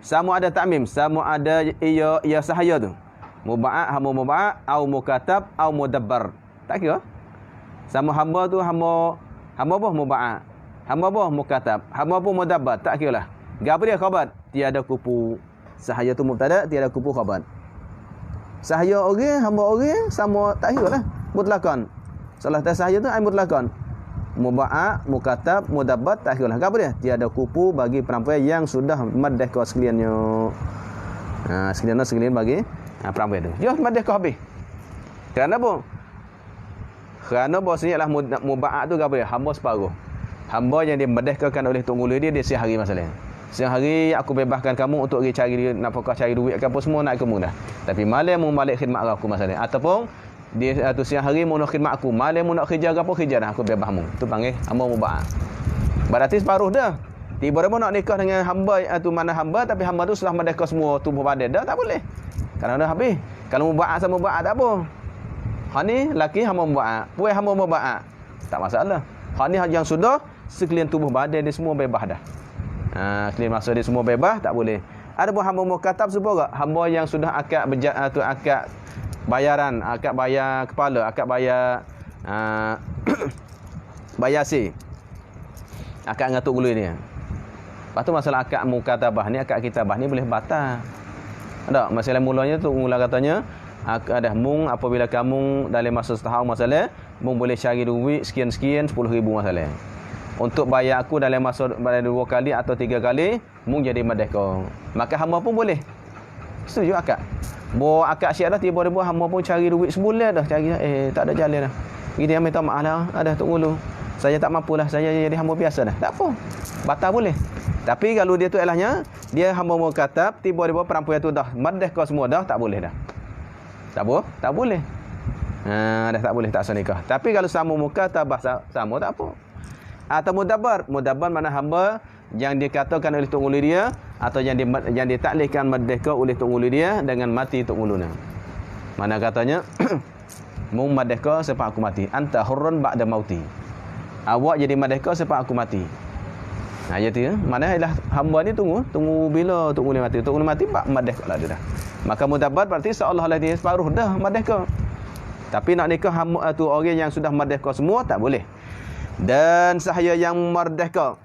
Sama ada takmim, sama ada ia sahaya tu. Mubaa' hamba mubaa' au mukatab au mudabbar. Tak kira. Sama hamba tu hamba apa mubaa'. Hamba apa mukatab. Hamba apa mudabbar. Tak kira lah. Gapo dia khabar? Tiada kupu. Sahaya tu mubtada, tiada kupu khabar. Sahaya orang, hamba orang sama tak kira lah. Mutlakan. Salah tak sahaya tu ai mutlakan. Mubaa', mukatab, mudabbar tak kira lah. Gapo dia? Tiada kupu bagi perempuan yang sudah merdeka sekaliannya. Sekalian bagi perempuan tu. Dia merdeka habis. Kerana apa? Kerana bahasanya lah mubaa' tu gapo dia? Hamba separuh. Hamba yang dimerdekakan oleh Tok Gula dia sehari masalah. Sehari aku bebaskan kamu untuk pergi cari nafkah, cari duit apa semua nak kamu dah. Tapi malam mu balik khidmat aku masalah. Ataupun Dia tu siang hari mu nak khidmat aku, malam mu nak kerja apa kerja dah, aku bebas mu. Tu panggil hamba mubaa. Berarti separuh dah. Tiba-tiba nak nikah dengan hamba tu mana hamba tapi hamba tu sudah merdeka semua tubuh badan dah, tak boleh. Kalau dah habis. Kalau mubaa sama mubaa tak apa. Hak ni laki hamba mubaa, puai hamba mubaa. Tak masalah. Hak ni yang sudah sekalian tubuh badan dia semua bebas dah. Sekalian masa dia semua bebas tak boleh. Ada pun hamba mukatab sebab hamba yang sudah akad akad bayaran, akad bayar kepala, akad bayar bayar si. Akad ngatuk gulu dia. Lepas tu masalah akad mukatabah ni, akad kitabah ni boleh batal. Ada masalah mulanya tu mula katanya ada mung apabila kamu dalam masa setahun masalah mung boleh cari duit sekian-sekian 10,000 masalah. Untuk bayar aku dalam masa 2 kali atau 3 kali mung jadi merdeka. Maka hamba pun boleh. Setuju akad. Bo akad syiar dah tiba-tiba hamba pun cari duit sebulan dah cari tak ada jalan dah. Ini yang minta maaf lah, ada tok ngulu. Saya tak mampulah, saya jadi hamba biasa dah. Tak apa. Batal boleh. Tapi kalau dia tu elahnya, dia hamba mukatab, tiba-tiba perempuan tu dah merdeka semua dah, tak boleh dah. Tak apa? Tak boleh. Dah tak boleh, tak sah nikah. Tapi kalau sama mukatabah sama tak apa. Atau mudabar mana hamba yang dikatakan oleh tok ngulu dia atau yang ditaklihkan merdeka oleh tok ngulu dia dengan mati tok nguluna. Mana katanya mung merdeka sebab aku mati. Anta hurrun ba'da mauti. Awak jadi merdeka sebab aku mati. Jadi mana ialah hamba ni tunggu bila tok ngulu mati. Tok ngulu mati bak merdeka lah dia dah. Maka mudabar berarti seolah-olah dia separuh dah merdeka. Tapi nak nikah hamba tu orang yang sudah merdeka semua tak boleh. Dan sahaya yang merdeka.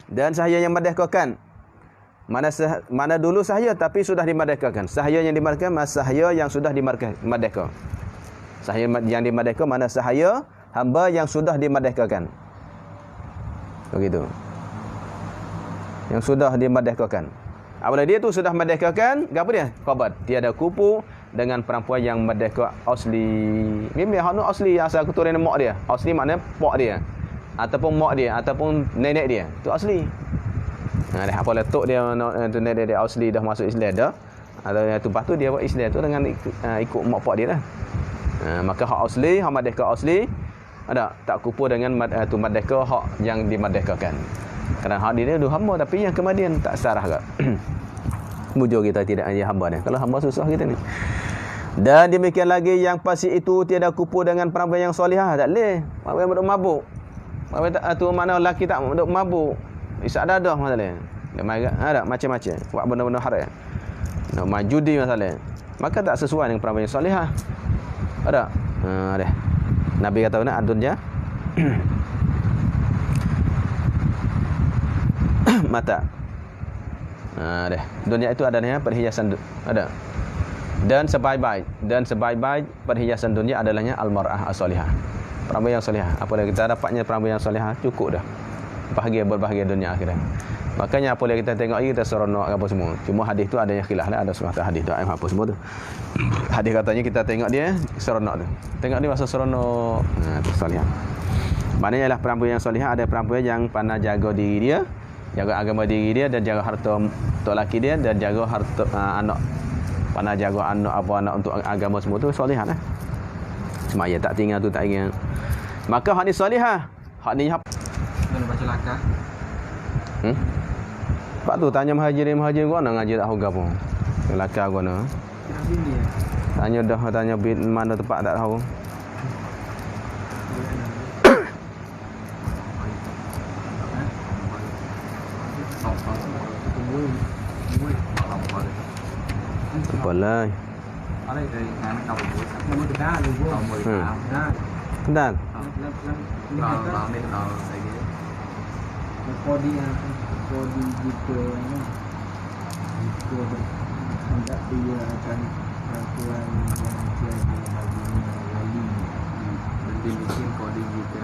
Dan sahaya yang merdekakan. Mana dulu sahaya tapi sudah dimerdekakan. Sahaya yang dimerdekakan sahaya yang sudah dimerdeka. Sahaya yang dimerdeka mana sahaya hamba yang sudah dimerdekakan. Begitu. Yang sudah dimerdekakan. Apabila dia tu sudah merdekakan, apa dia? Khabar. Tiada kupu dengan perempuan yang merdeka asli. Memang hak nu asli asal keturunan mak dia. Asli maknanya pak dia. Ataupun mak dia ataupun nenek dia. Tu asli. Dah apa letuk dia tu nenek dia asli dah masuk Islam dah. Atau tu lepas tu dia buat Islam tu dengan ikut mak pak dia dah. Maka hak asli, hak merdeka asli ada tak kupu dengan tu merdeka hak yang dimerdekakan. Kerana hak dia dua hamba tapi yang kemudian tak sarah ke. Bujur kita tidak hanya hamba ni. Kalau hamba susah kita ni. Dan demikian lagi yang pasti itu tiada kupu dengan perempuan yang solihah. Tak boleh. Perempuan yang mabuk. Perempuan tu mana lelaki tak mabuk. Isak dadah masalah. Dia marah. Ada macam-macam. Buat benda-benda haram. Nak main judi masalah. Maka tak sesuai dengan perempuan yang solihah. Ada. Ada. Nabi kata nak adunnya. Mata. Deh. Dunia itu adanya perhiasan ada. Dan sebaik-baik perhiasan dunia adalahnya al-mar'ah as-salihah. Perempuan yang solihah. Apabila kita dapatnya perempuan yang solihah cukup dah. Berbahagia dunia akhirat. Makanya apabila kita tengok ini kita seronok apa semua. Cuma hadis tu adanya khilaf lah, ada semata hadis tu apa semua tu. Hadis katanya kita tengok dia seronok tu. Tengok dia masa seronok. Tu solihah. Maknanya ialah perempuan yang solihah ada perempuan yang pandai jaga diri dia, jaga agama diri dia dan jaga harta tok laki dia dan jaga harta anak. Pandai jaga anak untuk agama semua tu solihah lah. Semaya tak tinggal tu tak ingat. Maka hak ni solihah. Hak ni kena baca lakah. Pak tu tanya muhajirin gua nak ngaji tak tahu gapo. Lakah gua nak. Tanya mana tempat tak tahu. Apalah. Ada dari mana kau buat? Nama kedai lu buat. Kedai. Kalau ni kalau lagi. Kodi gitu ni. Itu tidak dia akan perempuan yang jadi wali. Nanti mungkin kodi gitu.